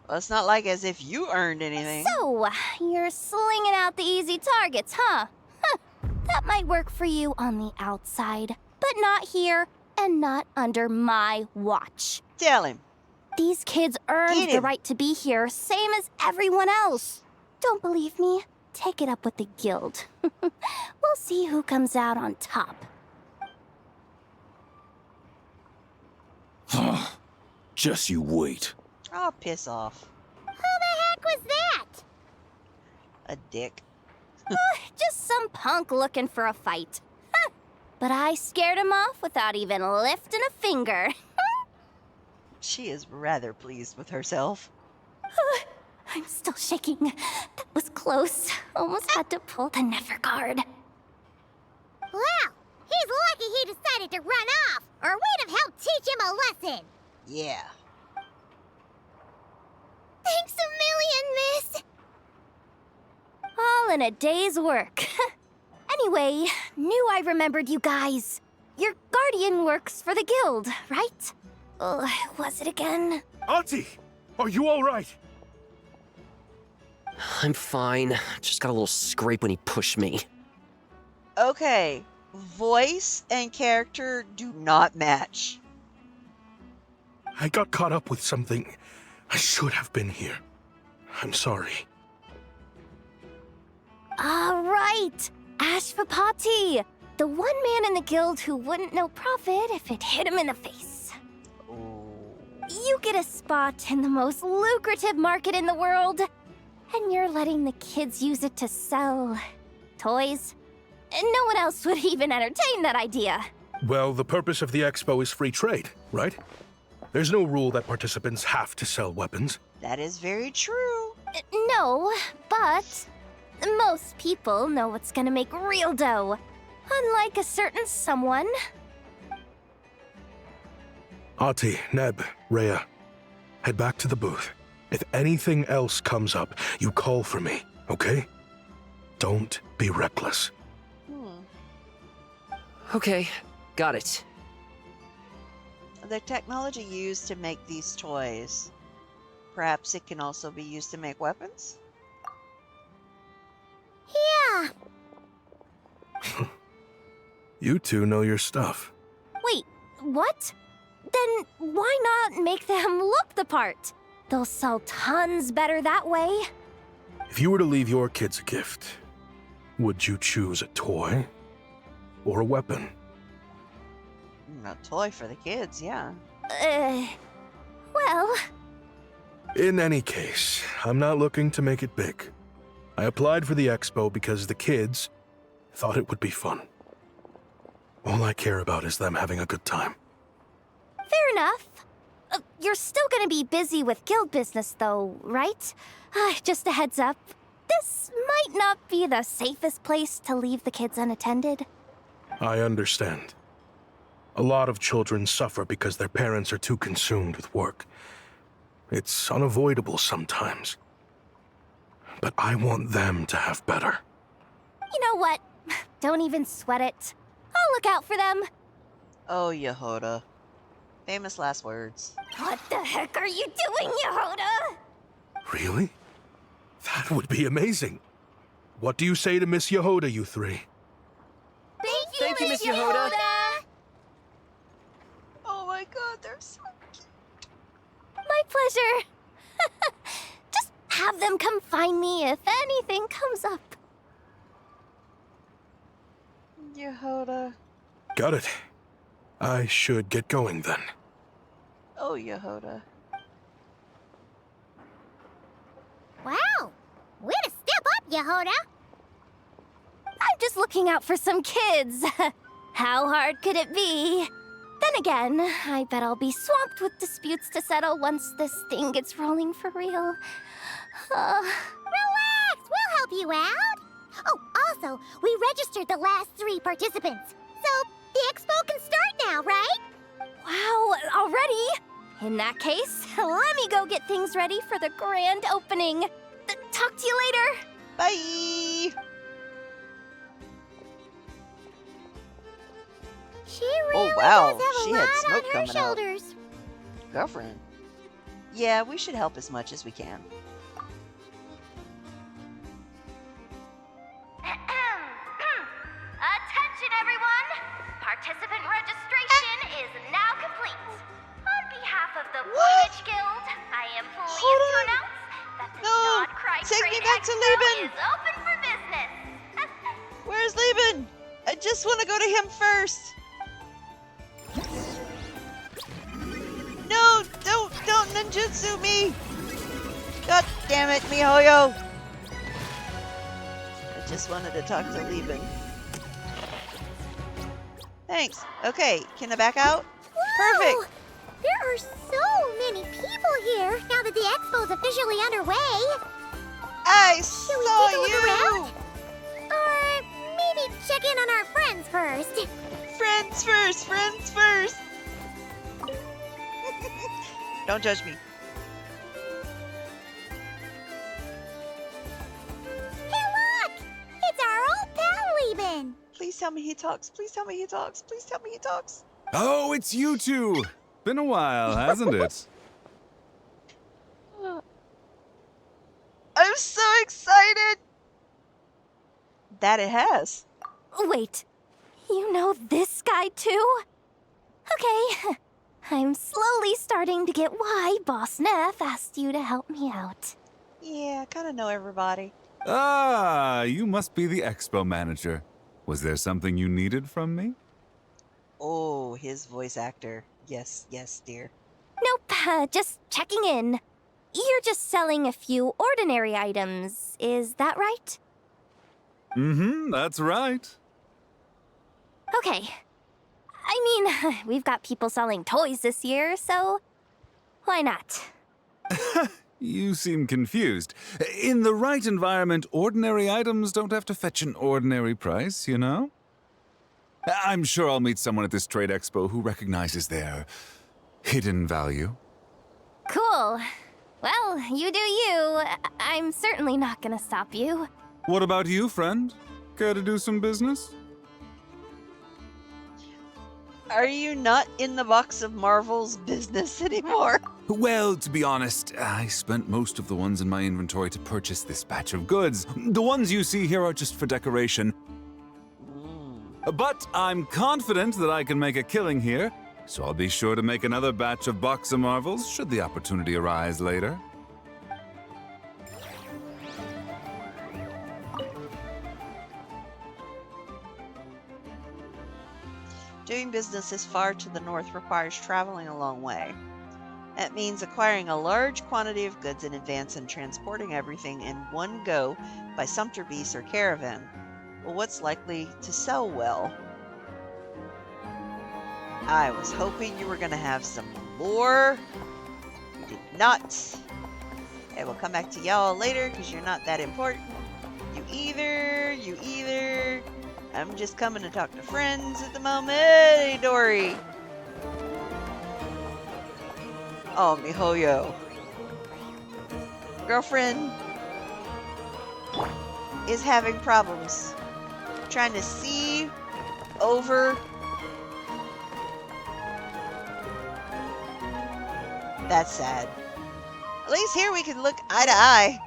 Well, it's not like as if you earned anything. So, you're slinging out the easy targets, huh? That might work for you on the outside, but not here and not under my watch. Tell him. These kids earned the right to be here, same as everyone else. Don't believe me? Take it up with the guild. We'll see who comes out on top. Just you wait. Oh, piss off. Who the heck was that? A dick. Just some punk looking for a fight. But I scared him off without even lifting a finger. She is rather pleased with herself. I'm still shaking. That was close. Almost had to pull the Never guard. Well, he's lucky he decided to run off, or we'd have helped teach him a lesson. Yeah. Thanks a million, miss. All in a day's work. Anyway, knew I remembered you guys. Your guardian works for the guild, right? Was it again? Auntie, are you all right? I'm fine. Just got a little scrape when he pushed me. Okay. Voice and character do not match. I got caught up with something. I should have been here. I'm sorry. Right! Ashvapati! The one man in the guild who wouldn't know profit if it hit him in the face. You get a spot in the most lucrative market in the world, and you're letting the kids use it to sell toys. And no one else would even entertain that idea. Well, the purpose of the Expo is free trade, right? There's no rule that participants have to sell weapons. That is very true. No, but most people know what's gonna make real dough. Unlike a certain someone. Ati, Neb, Rhea, head back to the booth. If anything else comes up, you call for me, okay? Don't be reckless. Okay, got it. The technology used to make these toys, perhaps it can also be used to make weapons? Yeah. You two know your stuff. Wait, what? Then why not make them look the part? They'll sell tons better that way. If you were to leave your kids a gift, would you choose a toy or a weapon? A toy for the kids, yeah. Well... In any case, I'm not looking to make it big. I applied for the Expo because the kids thought it would be fun. All I care about is them having a good time. Fair enough. You're still gonna be busy with guild business though, right? Just a heads up. This might not be the safest place to leave the kids unattended. I understand. A lot of children suffer because their parents are too consumed with work. It's unavoidable sometimes. But I want them to have better. You know what? Don't even sweat it. I'll look out for them. Oh, Jahoda. Famous last words. What the heck are you doing, Jahoda? Really? That would be amazing. What do you say to Miss Jahoda, you three? Thank you, Miss Jahoda. Oh my god, they're so cute. My pleasure. Just have them come find me if anything comes up. Jahoda. Got it. I should get going then. Oh, Jahoda. Wow! Way to step up, Jahoda! I'm just looking out for some kids. How hard could it be? Then again, I bet I'll be swamped with disputes to settle once this thing gets rolling for real. Relax! We'll help you out! Oh, also, we registered the last 3 participants. So, the expo can start now, right? Wow, already? In that case, let me go get things ready for the grand opening. Talk to you later. Bye! She really Oh wow, does have she a had lot smoke on her coming out. shoulders. Girlfriend. Yeah, we should help as much as we can. Attention, everyone! Participant registration is now complete. On behalf of the Voyage Guild, I am pleased to announce that the Krai Take me Trade back to Expo Lieben! is open for business. Where's Lieben? I just want to go to him first. No, don't ninjutsu me. God damn it, MiHoYo. I just wanted to talk to Lieben. Thanks. Okay, can I back out? Whoa! Perfect. There are so many people here now that the expo's officially underway. I Should we saw take a look you. around? Or maybe check in on our friends first. Friends first, friends first. Don't judge me. Hey, look! It's our old pal, Lieben. Please tell me he talks. Please tell me he talks. Please tell me he talks. Oh, it's you two! Been a while, hasn't it? I'm so excited. That it has. Wait, you know this guy too? Okay, I'm slowly starting to get why Boss Neff asked you to help me out. Yeah, I kind of know everybody. Ah, you must be the Expo manager. Was there something you needed from me? Oh, his voice actor. Yes, yes, dear. Nope, just checking in. You're just selling a few ordinary items, is that right? Mm-hmm, that's right. Okay. I mean, we've got people selling toys this year, so why not? You seem confused. In the right environment, ordinary items don't have to fetch an ordinary price, you know? I'm sure I'll meet someone at this trade expo who recognizes their hidden value. Cool. Well, you do you. I'm certainly not gonna stop you. What about you, friend? Care to do some business? Are you not in the box of Marvel's business anymore? Well, to be honest, I spent most of the ones in my inventory to purchase this batch of goods. The ones you see here are just for decoration. But I'm confident that I can make a killing here, so I'll be sure to make another batch of Box of Marvels should the opportunity arise later. Doing business this far to the north requires traveling a long way. That means acquiring a large quantity of goods in advance and transporting everything in one go by sumpter beast or caravan. Well, what's likely to sell well? I was hoping you were going to have some lore. You did not. I will come back to y'all later because you're not that important. You either. I'm just coming to talk to friends at the moment. Hey, Dory. Oh, mihoyo. Girlfriend is having problems trying to see over. That's sad. At least here we can look eye to eye.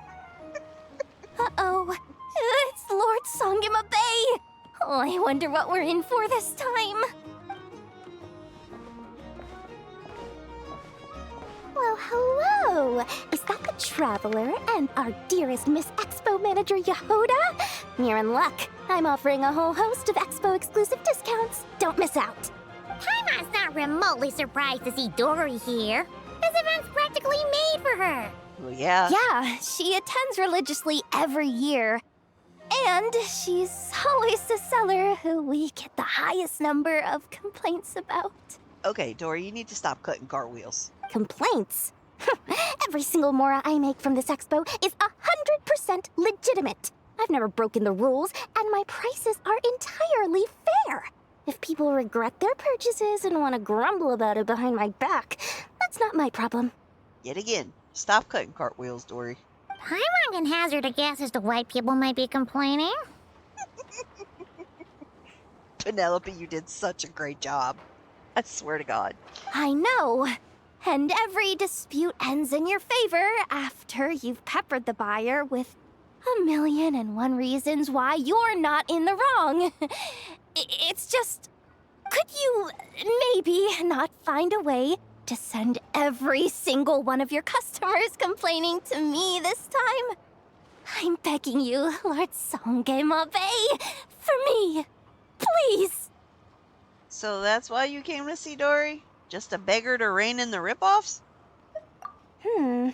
Uh-oh. It's Lord Songima Bay. Oh, I wonder what we're in for this time. Well, hello. Is that the Traveler and our dearest Miss Expo Manager Jahoda? You're in luck. I'm offering a whole host of Expo exclusive discounts. Don't miss out. Paimon's not remotely surprised to see Dory here. This event's practically made for her. Well, yeah. Yeah, she attends religiously every year. And she's always the seller who we get the highest number of complaints about. Okay, Dory, you need to stop cutting cartwheels. Complaints? Every single mora I make from this expo is 100% legitimate. I've never broken the rules, and my prices are entirely fair. If people regret their purchases and want to grumble about it behind my back, that's not my problem. Yet again, stop cutting cartwheels, Dory. Paimon can hazard a guess as to why people might be complaining. Penelope, you did such a great job. I swear to God. I know. And every dispute ends in your favor after you've peppered the buyer with 1,000,001 reasons why you're not in the wrong. It's just, could you maybe not find a way to send every single one of your customers complaining to me this time? I'm begging you, Lord Songema Bay, for me, please. So that's why you came to see Dory? Just a beggar to rein in the ripoffs? How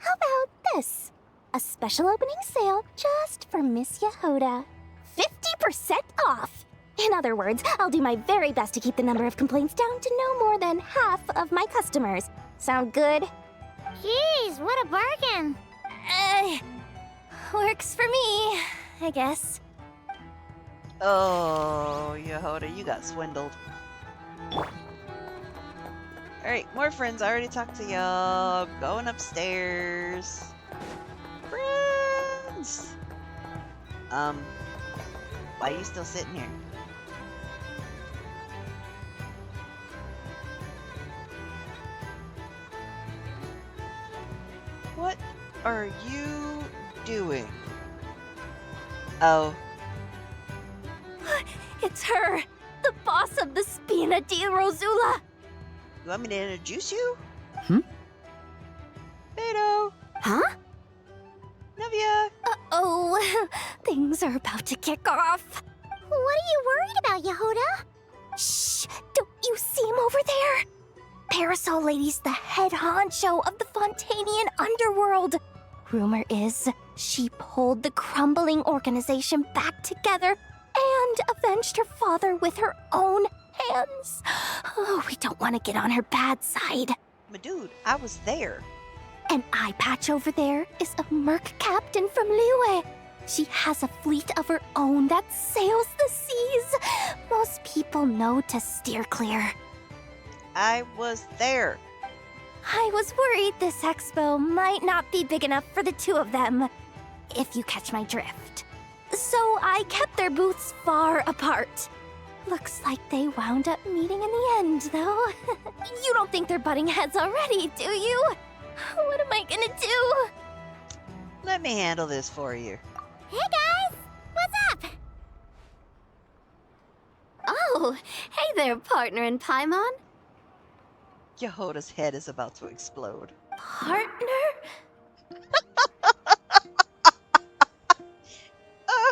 about this? A special opening sale just for Miss Jahoda. 50% off! In other words, I'll do my very best to keep the number of complaints down to no more than half of my customers. Sound good? Jeez, what a bargain! Works for me, I guess. Oh, Jahoda, you got swindled. Alright, more friends. I already talked to y'all. Going upstairs. Friends! Why are you still sitting here? What are you doing? Oh. It's her! The boss of the Spina di Rosula! You want me to introduce you? Hmm? Beto! Huh? Navia! Uh-oh, things are about to kick off. What are you worried about, Jahoda? Shh! Don't you see him over there? Parasol Lady's the head honcho of the Fontanian underworld. Rumor is she pulled the crumbling organization back together and avenged her father with her own hands. Oh, we don't want to get on her bad side. My dude, I was there. An eye patch over there is a merc captain from Liyue. She has a fleet of her own that sails the seas. Most people know to steer clear. I was there. I was worried this expo might not be big enough for the two of them, if you catch my drift. So I kept their booths far apart. Looks like they wound up meeting in the end, though. You don't think they're butting heads already, do you? What am I gonna do? Let me handle this for you. Hey guys! What's up? Oh, hey there, partner in Paimon. Jahoda's head is about to explode. Partner?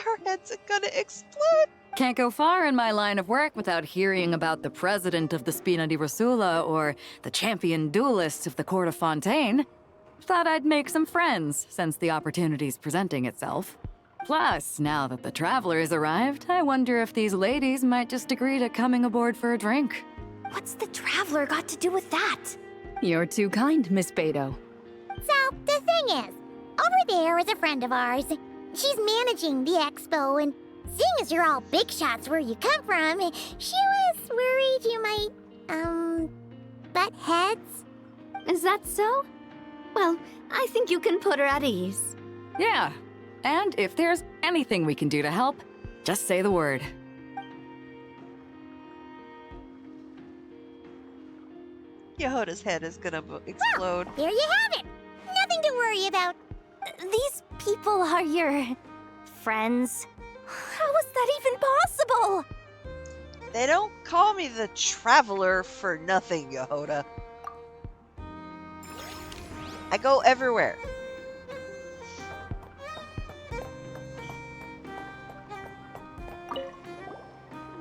Her head's gonna explode. Can't go far in my line of work without hearing about the president of the Spina di Rosula or the champion duelist of the court of Fontaine. Thought I'd make some friends since the opportunity's presenting itself. Plus, now that the traveler's arrived, I wonder if these ladies might just agree to coming aboard for a drink. What's the traveler got to do with that? You're too kind, Miss Beto. So, the thing is, over there is a friend of ours. She's managing the expo, and seeing as you're all big shots where you come from, she was worried you might, butt heads. Is that so? Well, I think you can put her at ease. Yeah, and if there's anything we can do to help, just say the word. Jahoda's head is gonna explode. There you have it. Nothing to worry about. These people are your friends. How is that even possible? They don't call me the Traveler for nothing, Jahoda. I go everywhere.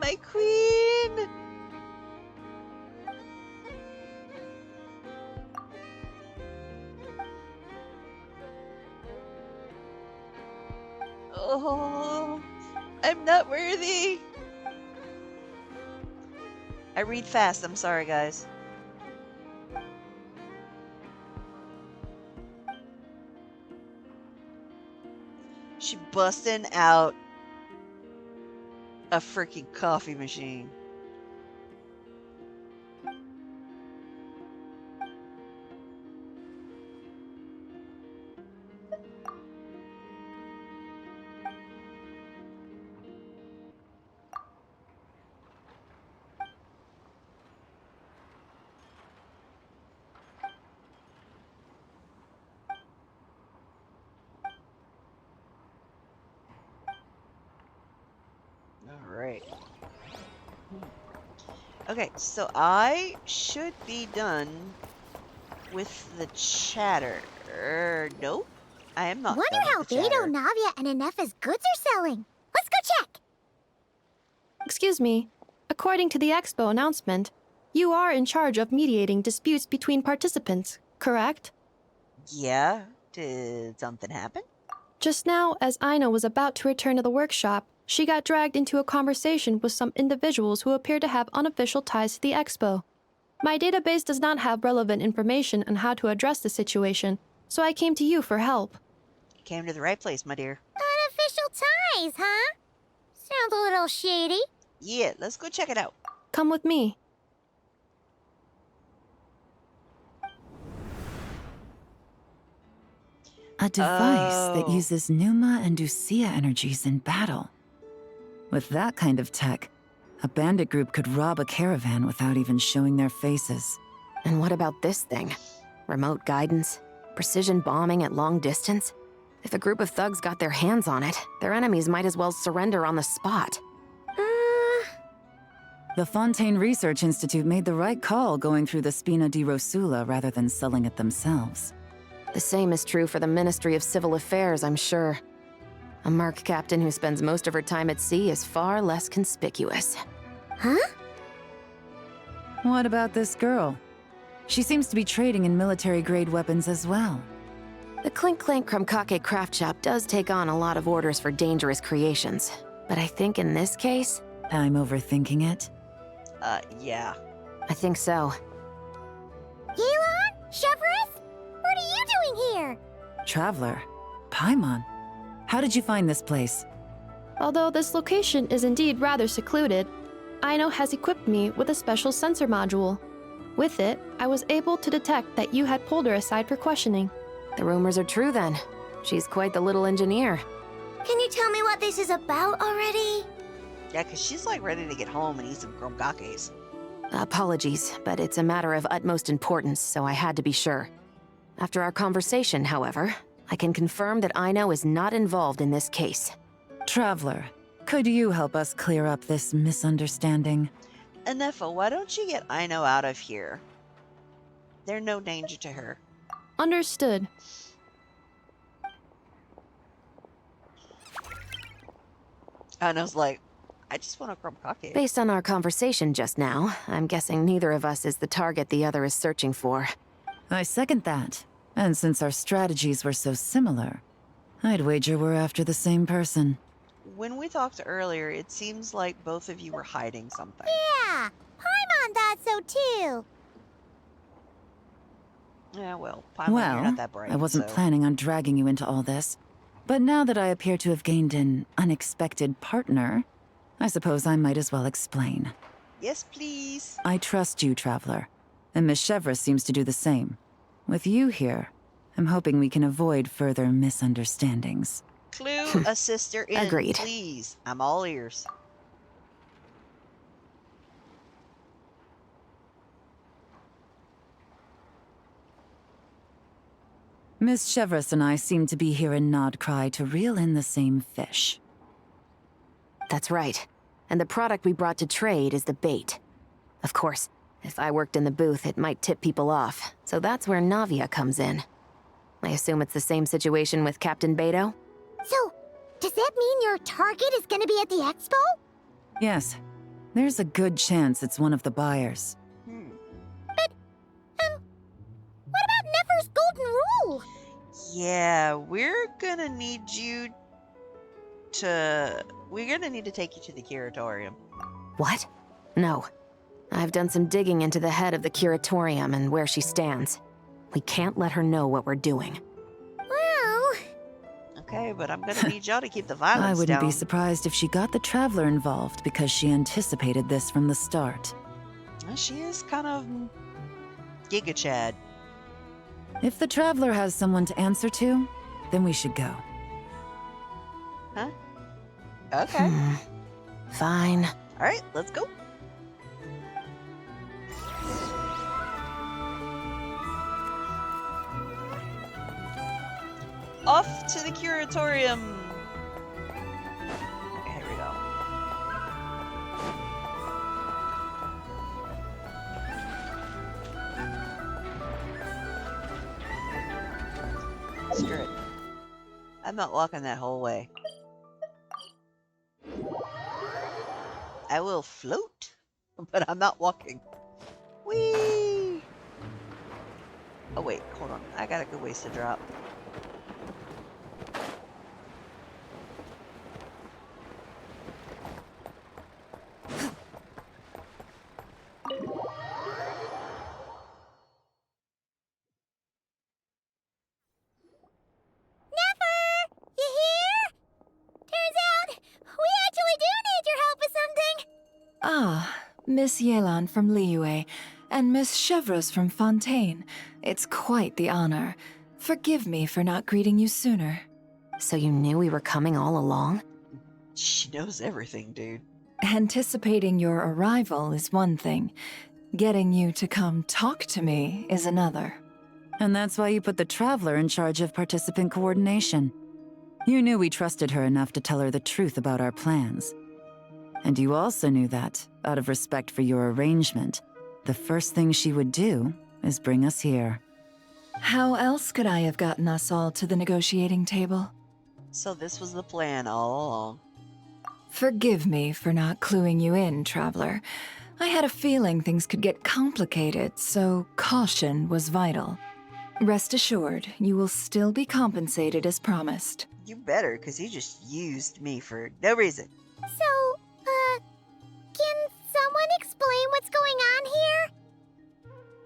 My queen! Oh, I'm not worthy. I read fast. I'm sorry, guys. She busting out a freaking coffee machine. Alright. Okay, so I should be done with the chatter. Nope. I am not Wonder done how with the chatter. Beto, Navia, and Ineffa's goods are selling. Let's go check. Excuse me. According to the Expo announcement, you are in charge of mediating disputes between participants, correct? Yeah? Did something happen? Just now, as Aina was about to return to the workshop, she got dragged into a conversation with some individuals who appear to have unofficial ties to the Expo. My database does not have relevant information on how to address the situation, so I came to you for help. You came to the right place, my dear. Unofficial ties, huh? Sounds a little shady. Yeah, let's go check it out. Come with me. A device that uses Numa and Usia energies in battle. With that kind of tech, a bandit group could rob a caravan without even showing their faces. And what about this thing? Remote guidance? Precision bombing at long distance? If a group of thugs got their hands on it, their enemies might as well surrender on the spot. The Fontaine Research Institute made the right call going through the Spina di Rosula rather than selling it themselves. The same is true for the Ministry of Civil Affairs, I'm sure. A merc captain who spends most of her time at sea is far less conspicuous. Huh? What about this girl? She seems to be trading in military-grade weapons as well. The Clink Clank Krumkake craft shop does take on a lot of orders for dangerous creations. But I think in this case... I'm overthinking it. Yeah. I think so. Yelan? Chevrolet? What are you doing here? Traveler? Paimon? How did you find this place? Although this location is indeed rather secluded, Aino has equipped me with a special sensor module. With it, I was able to detect that you had pulled her aside for questioning. The rumors are true then. She's quite the little engineer. Can you tell me what this is about already? Yeah, because she's like ready to get home and eat some kromgakes. Apologies, but it's a matter of utmost importance, so I had to be sure. After our conversation, however, I can confirm that Aino is not involved in this case. Traveler, could you help us clear up this misunderstanding? Anefa, why don't you get Aino out of here? They're no danger to her. Understood. Aino's like, I just want a kromkake. Based on our conversation just now, I'm guessing neither of us is the target the other is searching for. I second that. And since our strategies were so similar, I'd wager we're after the same person. When we talked earlier, it seems like both of you were hiding something. Yeah, Paimon thought so too. Yeah, well, Paimon, you're not that bright. I wasn't so. planning on dragging you into all this. But now that I appear to have gained an unexpected partner, I suppose I might as well explain. Yes, please. I trust you, Traveler. And Miss Chevra seems to do the same. With you here, I'm hoping we can avoid further misunderstandings. Clue a sister in, Agreed. please. I'm all ears. Miss Chevras and I seem to be here in Krai to reel in the same fish. That's right. And the product we brought to trade is the bait. Of course, if I worked in the booth, it might tip people off, so that's where Navia comes in. I assume it's the same situation with Captain Beto? So, does that mean your target is gonna be at the expo? Yes. There's a good chance it's one of the buyers. But, what about Nefer's golden rule? Yeah, we're gonna need you to... We're gonna need to take you to the curatorium. What? No. I've done some digging into the head of the curatorium and where she stands. We can't let her know what we're doing. Well... Okay, but I'm gonna need y'all to keep the violence I wouldn't down. be surprised if she got the Traveler involved because she anticipated this from the start. She is kind of... Giga Chad. If the Traveler has someone to answer to, then we should go. Huh? Okay. Fine. Alright, let's go. Off to the curatorium. Okay, here we go. Screw it. I'm not walking that whole way. I will float, but I'm not walking. Whee! Oh wait, hold on. I got a good ways to drop. Ah, Miss Yelan from Liyue, and Miss Chevreuse from Fontaine. It's quite the honor. Forgive me for not greeting you sooner. So you knew we were coming all along? She knows everything, dude. Anticipating your arrival is one thing. Getting you to come talk to me is another. And that's why you put the Traveler in charge of participant coordination. You knew we trusted her enough to tell her the truth about our plans. And you also knew that, out of respect for your arrangement, the first thing she would do is bring us here. How else could I have gotten us all to the negotiating table? So this was the plan all along. Forgive me for not cluing you in, Traveler. I had a feeling things could get complicated, so caution was vital. Rest assured, you will still be compensated as promised. You better, because he just used me for no reason. So, can someone explain what's going on here?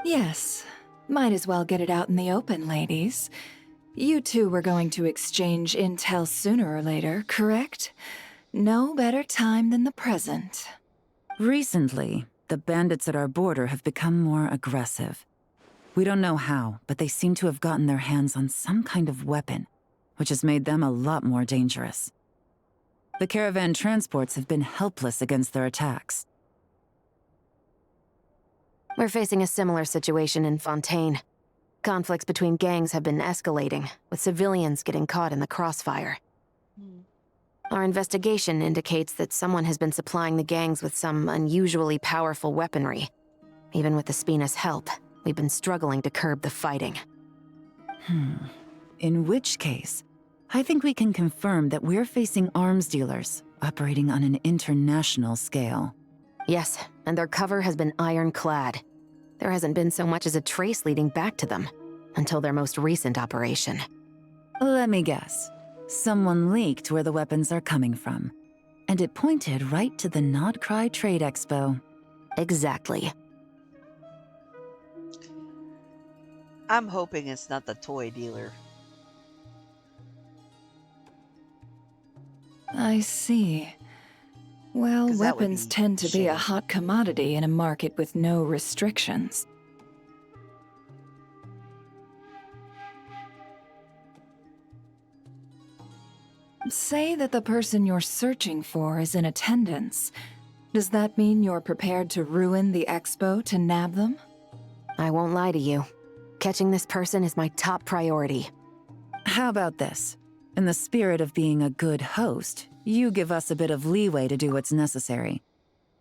Yes. Might as well get it out in the open, ladies. You two were going to exchange intel sooner or later, correct? No better time than the present. Recently, the bandits at our border have become more aggressive. We don't know how, but they seem to have gotten their hands on some kind of weapon, which has made them a lot more dangerous. The caravan transports have been helpless against their attacks. We're facing a similar situation in Fontaine. Conflicts between gangs have been escalating, with civilians getting caught in the crossfire. Our investigation indicates that someone has been supplying the gangs with some unusually powerful weaponry. Even with the Spina's help, we've been struggling to curb the fighting. In which case, I think we can confirm that we're facing arms dealers operating on an international scale. Yes, and their cover has been ironclad. There hasn't been so much as a trace leading back to them, until their most recent operation. Let me guess. Someone leaked where the weapons are coming from. And it pointed right to the Krai Trade Expo. Exactly. I'm hoping it's not the toy dealer. I see. Well, 'Cause that would weapons be tend to be a shitty. hot commodity in a market with no restrictions. Say that the person you're searching for is in attendance. Does that mean you're prepared to ruin the expo to nab them? I won't lie to you. Catching this person is my top priority. How about this? In the spirit of being a good host, you give us a bit of leeway to do what's necessary.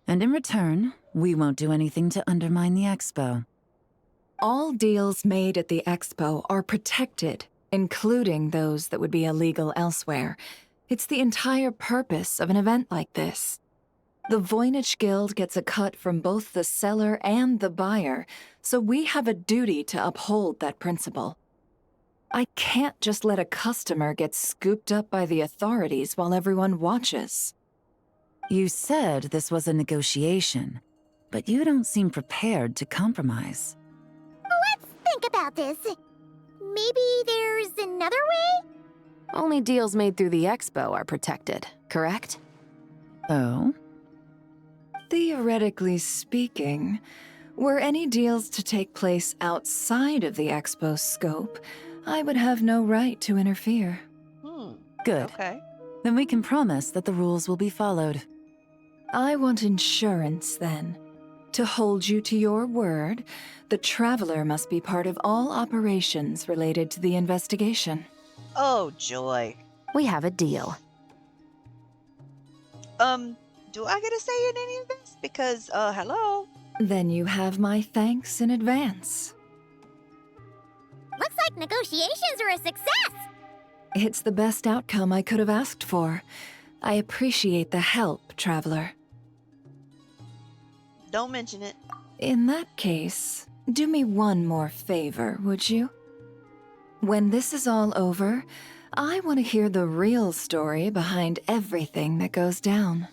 And in return, we won't do anything to undermine the expo. All deals made at the expo are protected, including those that would be illegal elsewhere. It's the entire purpose of an event like this. The Voynich Guild gets a cut from both the seller and the buyer, so we have a duty to uphold that principle. I can't just let a customer get scooped up by the authorities while everyone watches. You said this was a negotiation, but you don't seem prepared to compromise. Let's think about this. Maybe there's another way? Only deals made through the expo are protected, correct? Oh? Theoretically speaking, were any deals to take place outside of the expo's scope, I would have no right to interfere. Good. Okay. Then we can promise that the rules will be followed. I want insurance, then. To hold you to your word, the Traveler must be part of all operations related to the investigation. Oh, joy. We have a deal. Do I get a say in any of this? Because, hello? Then you have my thanks in advance. Looks like negotiations are a success! It's the best outcome I could have asked for. I appreciate the help, Traveler. Don't mention it. In that case, do me one more favor, would you? When this is all over, I want to hear the real story behind everything that goes down.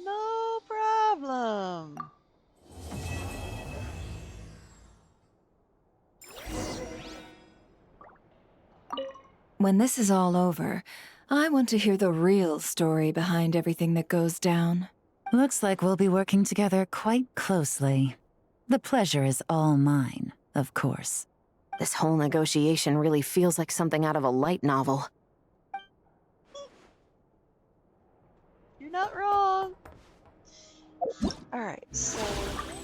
No problem. When this is all over, I want to hear the real story behind everything that goes down. Looks like we'll be working together quite closely. The pleasure is all mine, of course. This whole negotiation really feels like something out of a light novel. You're not wrong. Alright, so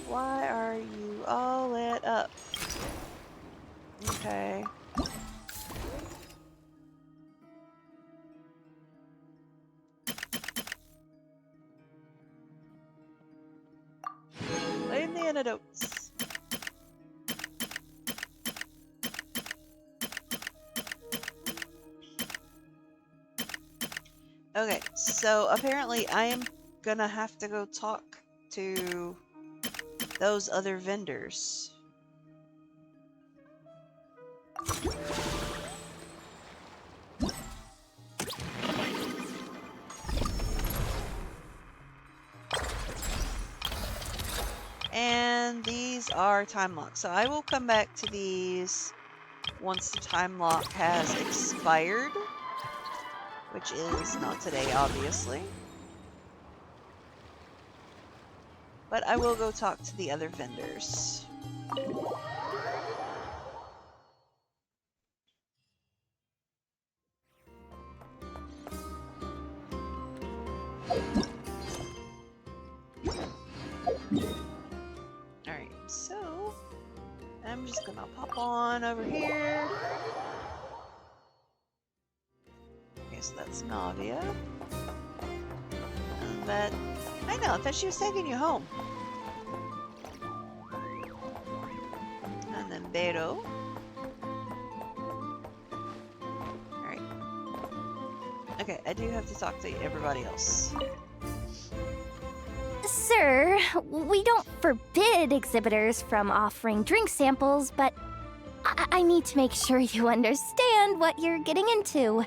why are you all lit up? Okay. antidotes. Okay, so apparently I am gonna have to go talk to those other vendors. And these are time locks. So I will come back to these once the time lock has expired, which is not today, obviously. But I will go talk to the other vendors. Alright, so I'm just gonna pop on over here. Okay, so that's Navia. And that... I know, I thought she was taking you home. And then Beto. Alright. Okay, I do have to talk to everybody else. Sir, we don't forbid exhibitors from offering drink samples, but I need to make sure you understand what you're getting into.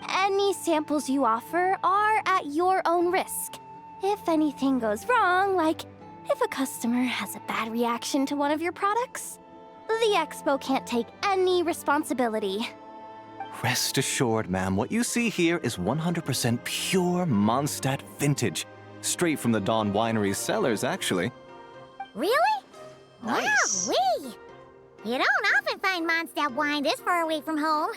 Any samples you offer are at your own risk. If anything goes wrong, like if a customer has a bad reaction to one of your products, the Expo can't take any responsibility. Rest assured, ma'am, what you see here is 100% pure Mondstadt vintage. Straight from the Dawn Winery's cellars, actually. Really? Nice. Wow-wee! You don't often find Mondstadt wine this far away from home.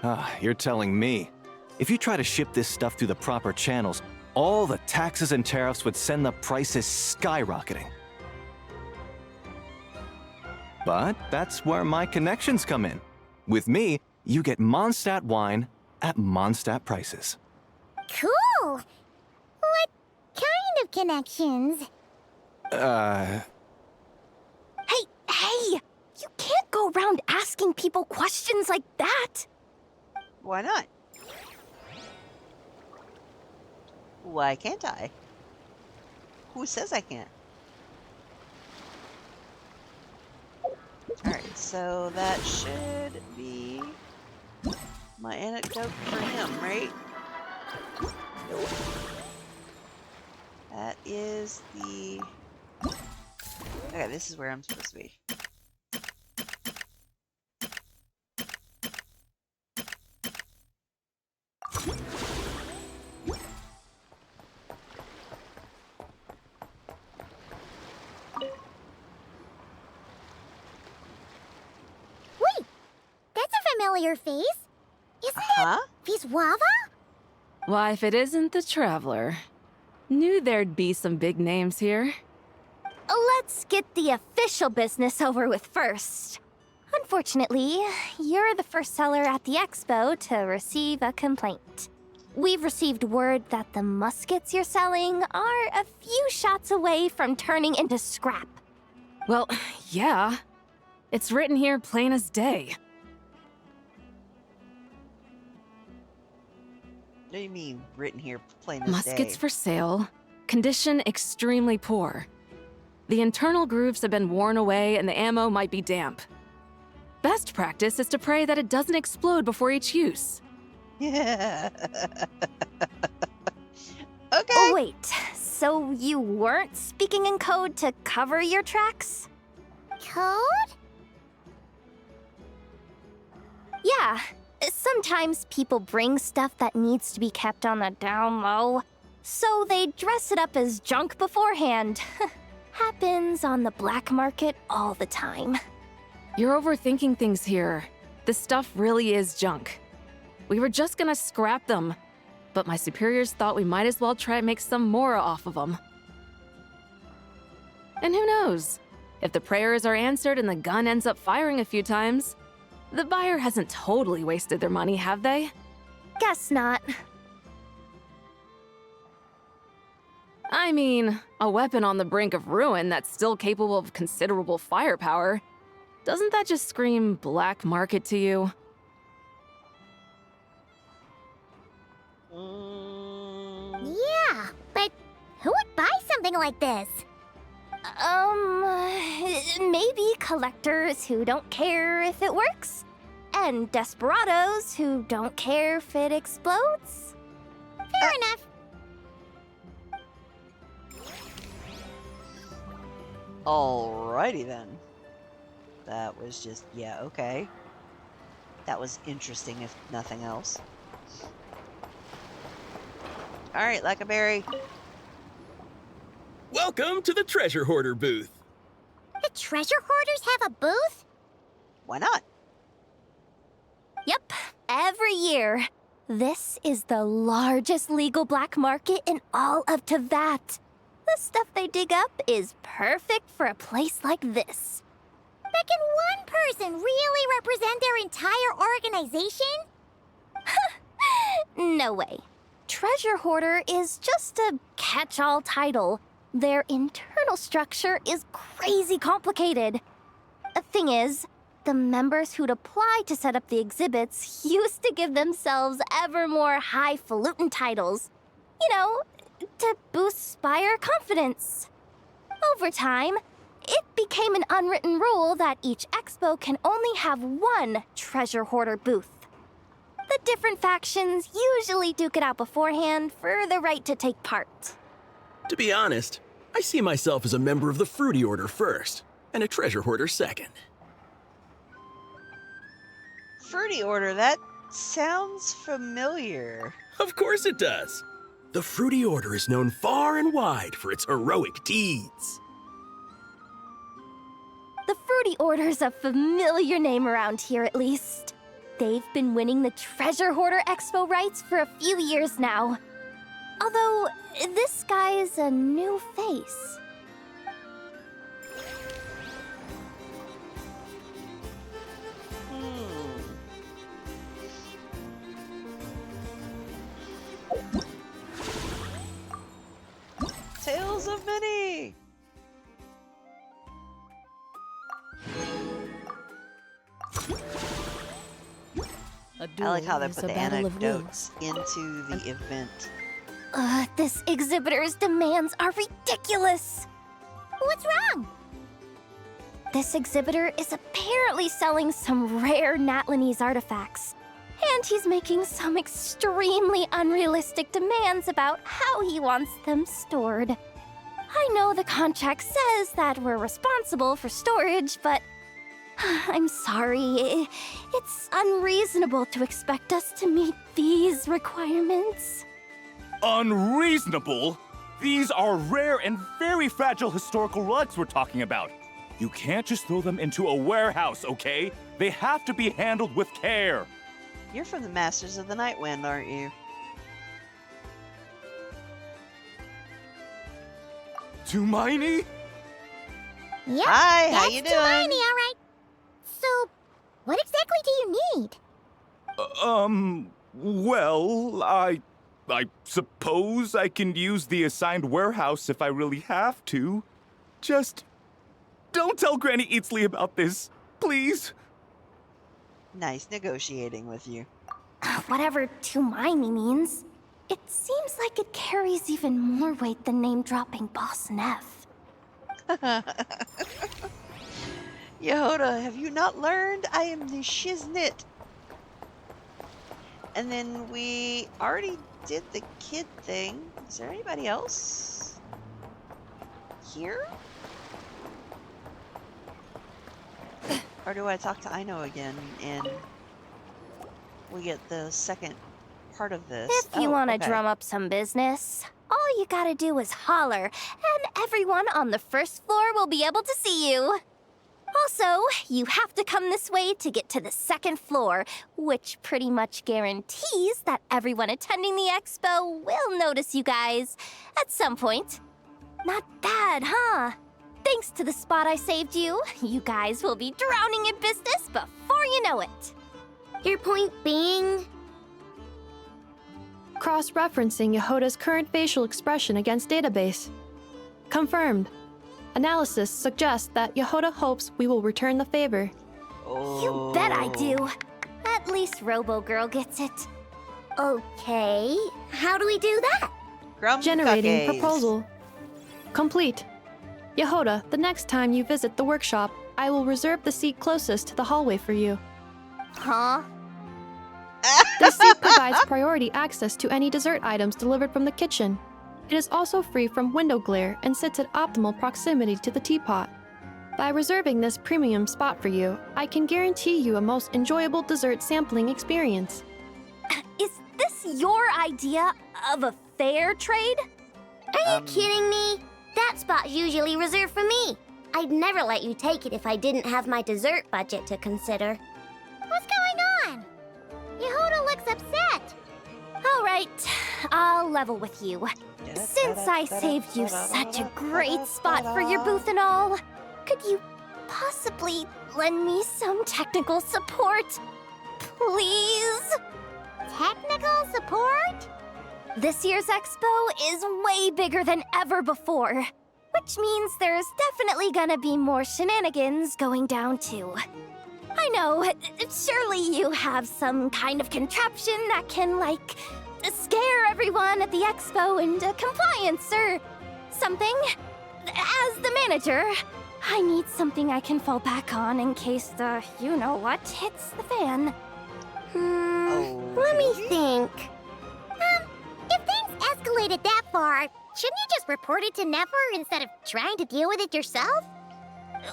Ah, you're telling me. If you try to ship this stuff through the proper channels, all the taxes and tariffs would send the prices skyrocketing. But that's where my connections come in. With me, you get Mondstadt wine at Mondstadt prices. Cool! What kind of connections? Hey! You can't go around asking people questions like that! Why not? Why can't I? Who says I can't? Alright, so that should be my anecdote for him, right? Nope. That is the... Okay, this is where I'm supposed to be. Wait! That's a familiar face. Isn't it Viswava? Why, if it isn't the Traveler. Knew there'd be some big names here. Let's get the official business over with first. Unfortunately, you're the first seller at the Expo to receive a complaint. We've received word that the muskets you're selling are a few shots away from turning into scrap. Well, yeah. It's written here plain as day. What do you mean, written here plain as Muskets day? for sale. Condition extremely poor. The internal grooves have been worn away and the ammo might be damp. Best practice is to pray that it doesn't explode before each use. Yeah. Okay. Oh, wait, so you weren't speaking in code to cover your tracks? Code? Yeah. Sometimes people bring stuff that needs to be kept on the down low, so they dress it up as junk beforehand. Happens on the black market all the time. You're overthinking things here. This stuff really is junk. We were just gonna scrap them, but my superiors thought we might as well try and make some more off of them. And who knows? If the prayers are answered and the gun ends up firing a few times, the buyer hasn't totally wasted their money, have they? Guess not. I mean, a weapon on the brink of ruin that's still capable of considerable firepower. Doesn't that just scream black market to you? Yeah, but who would buy something like this? Maybe collectors who don't care if it works, and desperados who don't care if it explodes. Fair enough. Alrighty then. That was just, yeah, okay. That was interesting, if nothing else. Alright, Lackaberry. Welcome to the Treasure Hoarder booth. The treasure hoarders have a booth? Why not? Yep, every year. This is the largest legal black market in all of Tevat. The stuff they dig up is perfect for a place like this. But can one person really represent their entire organization? No way. Treasure Hoarder is just a catch-all title. Their internal structure is crazy complicated. The thing is, the members who'd apply to set up the exhibits used to give themselves ever more highfalutin titles. You know, to boost buyer confidence. Over time, it became an unwritten rule that each expo can only have one treasure hoarder booth. The different factions usually duke it out beforehand for the right to take part. To be honest, I see myself as a member of the Fruity Order first, and a Treasure Hoarder second. Fruity Order, that sounds familiar. Of course it does. The Fruity Order is known far and wide for its heroic deeds. The Fruity Order's a familiar name around here, at least. They've been winning the Treasure Hoarder Expo rights for a few years now. Although, this guy's a new face. Tales of Minnie! I like how they put the anecdotes into the event. This exhibitor's demands are ridiculous! What's wrong? This exhibitor is apparently selling some rare Natlanese artifacts. And he's making some extremely unrealistic demands about how he wants them stored. I know the contract says that we're responsible for storage, but I'm sorry. It's unreasonable to expect us to meet these requirements. Unreasonable? These are rare and very fragile historical relics we're talking about. You can't just throw them into a warehouse, okay? They have to be handled with care. You're from the Masters of the Night Wind, aren't you? Tumaini? Yep, Hi, that's how you doing? Hermione, all right. So, what exactly do you need? Well, I suppose I can use the assigned warehouse if I really have to. Just don't tell Granny Eatsley about this, please. Nice negotiating with you. Whatever Tumaini means, it seems like it carries even more weight than name-dropping Boss Neff. Jahoda, have you not learned? I am the shiznit. And then we already did the kid thing. Is there anybody else here? Or do I talk to Aino again and we get the second part of this? If you want to drum up some business, all you gotta do is holler, and everyone on the first floor will be able to see you. Also, you have to come this way to get to the second floor, which pretty much guarantees that everyone attending the expo will notice you guys at some point. Not bad, huh? Thanks to the spot I saved you, you guys will be drowning in business before you know it. Your point being? Cross-referencing Jahoda's current facial expression against database. Confirmed. Analysis suggests that Jahoda hopes we will return the favor. You bet I do. At least Robo-Girl gets it. Okay, how do we do that? Generating Grumcuckies. proposal. Complete. Jahoda, the next time you visit the workshop, I will reserve the seat closest to the hallway for you. Huh? This seat provides priority access to any dessert items delivered from the kitchen. It is also free from window glare and sits at optimal proximity to the teapot. By reserving this premium spot for you, I can guarantee you a most enjoyable dessert sampling experience. Is this your idea of a fair trade? Are you kidding me? That spot's usually reserved for me. I'd never let you take it if I didn't have my dessert budget to consider. What's going on? Jahoda looks upset. All right, I'll level with you. Since I saved you such a great spot for your booth and all, could you possibly lend me some technical support? Please? Technical support? This year's expo is way bigger than ever before, which means there's definitely gonna be more shenanigans going down too. I know, surely you have some kind of contraption that can, like, scare everyone at the expo into compliance or something. As the manager, I need something I can fall back on in case the you-know-what hits the fan. Let me think. If things escalated that far, shouldn't you just report it to Nefer instead of trying to deal with it yourself?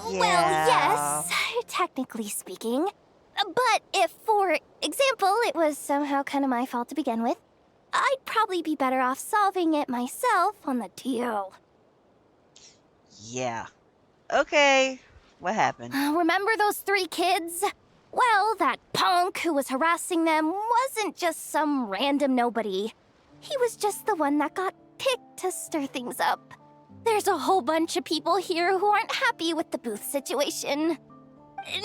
Well, yes, technically speaking. But if, for example, it was somehow kind of my fault to begin with, I'd probably be better off solving it myself on the DL. Yeah. Okay. What happened? Remember those 3 kids? Well, that punk who was harassing them wasn't just some random nobody. He was just the one that got picked to stir things up. There's a whole bunch of people here who aren't happy with the booth situation.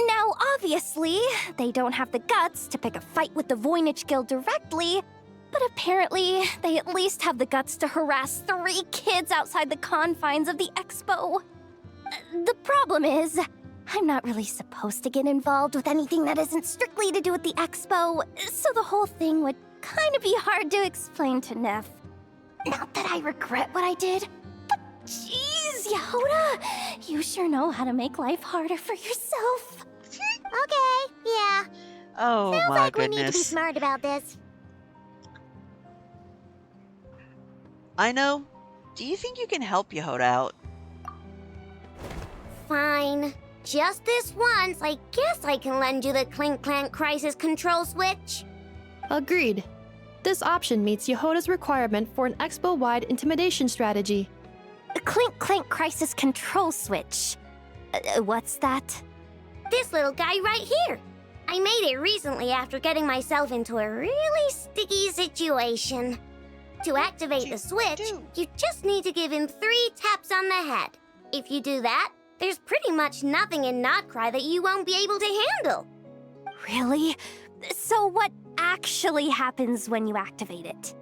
Now, obviously, they don't have the guts to pick a fight with the Voynich Guild directly, but apparently, they at least have the guts to harass 3 kids outside the confines of the expo. The problem is, I'm not really supposed to get involved with anything that isn't strictly to do with the expo, so the whole thing would kind of be hard to explain to Neff. Not that I regret what I did, but jeez, Jahoda, you sure know how to make life harder for yourself. Okay, yeah. Oh Sounds my like goodness. we need to be smart about this. I know. Do you think you can help Jahoda out? Fine. Just this once, I guess I can lend you the Clink Clank Crisis Control Switch. Agreed. This option meets Jahoda's requirement for an expo-wide intimidation strategy. The Clink Clank Crisis Control Switch. What's that? This little guy right here. I made it recently after getting myself into a really sticky situation. To activate the switch, you just need to give him 3 taps on the head. If you do that, there's pretty much nothing in Krai that you won't be able to handle. Really? So what actually happens when you activate it?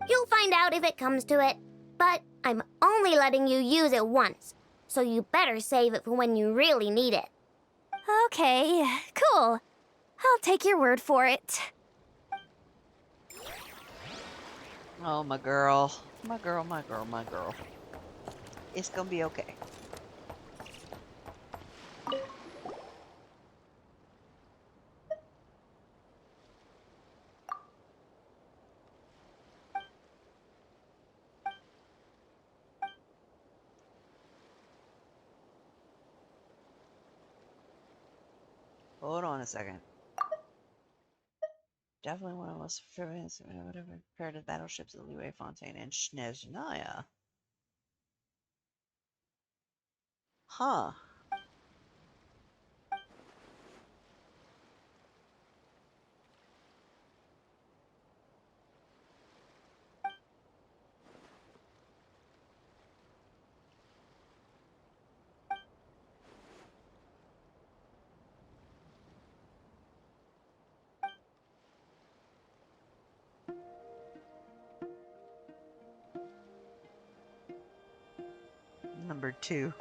You'll find out if it comes to it, but I'm only letting you use it once, so you better save it for when you really need it. Okay, cool. I'll take your word for it. Oh, my girl. My girl, my girl, my girl. It's gonna be okay. Hold on a second. Definitely one of the most famous, whatever, compared to battleships of Leeway Fontaine and Snezhnaya. Huh. Number 2.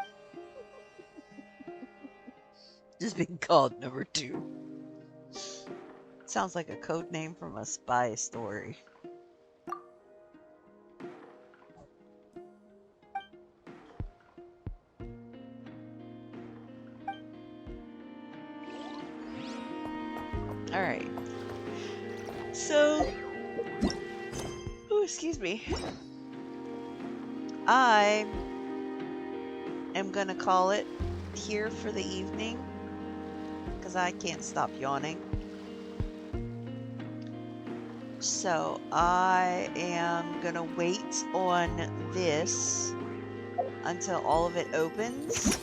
Just being called number 2. Sounds like a code name from a spy story. Alright. So, oh, excuse me. I am gonna call it here for the evening because I can't stop yawning. So I am gonna wait on this until all of it opens.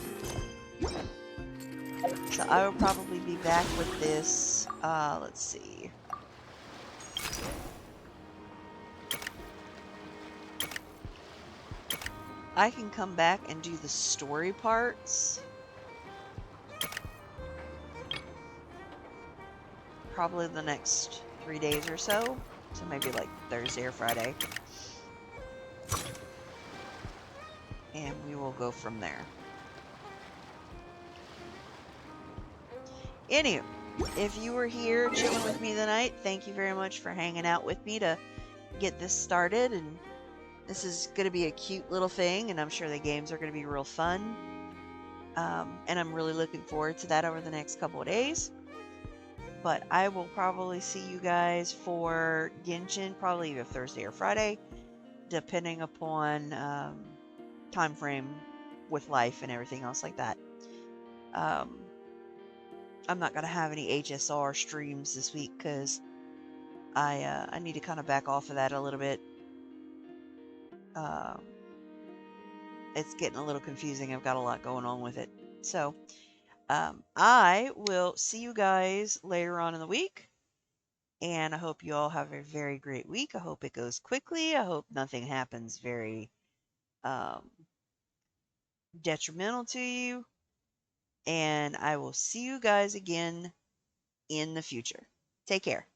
So I will probably be back with this, let's see. I can come back and do the story parts. Probably the next 3 days or so. So maybe like Thursday or Friday. And we will go from there. Anywho, if you were here chilling with me tonight, thank you very much for hanging out with me to get this started. And this is going to be a cute little thing, and I'm sure the games are going to be real fun. And I'm really looking forward to that over the next couple of days. But I will probably see you guys for Genshin, probably either Thursday or Friday, depending upon time frame with life and everything else like that. I'm not going to have any HSR streams this week because I need to kind of back off of that a little bit. It's getting a little confusing. I've got a lot going on with it. So I will see you guys later on in the week. And I hope you all have a very great week. I hope it goes quickly. I hope nothing happens very detrimental to you. And I will see you guys again in the future. Take care.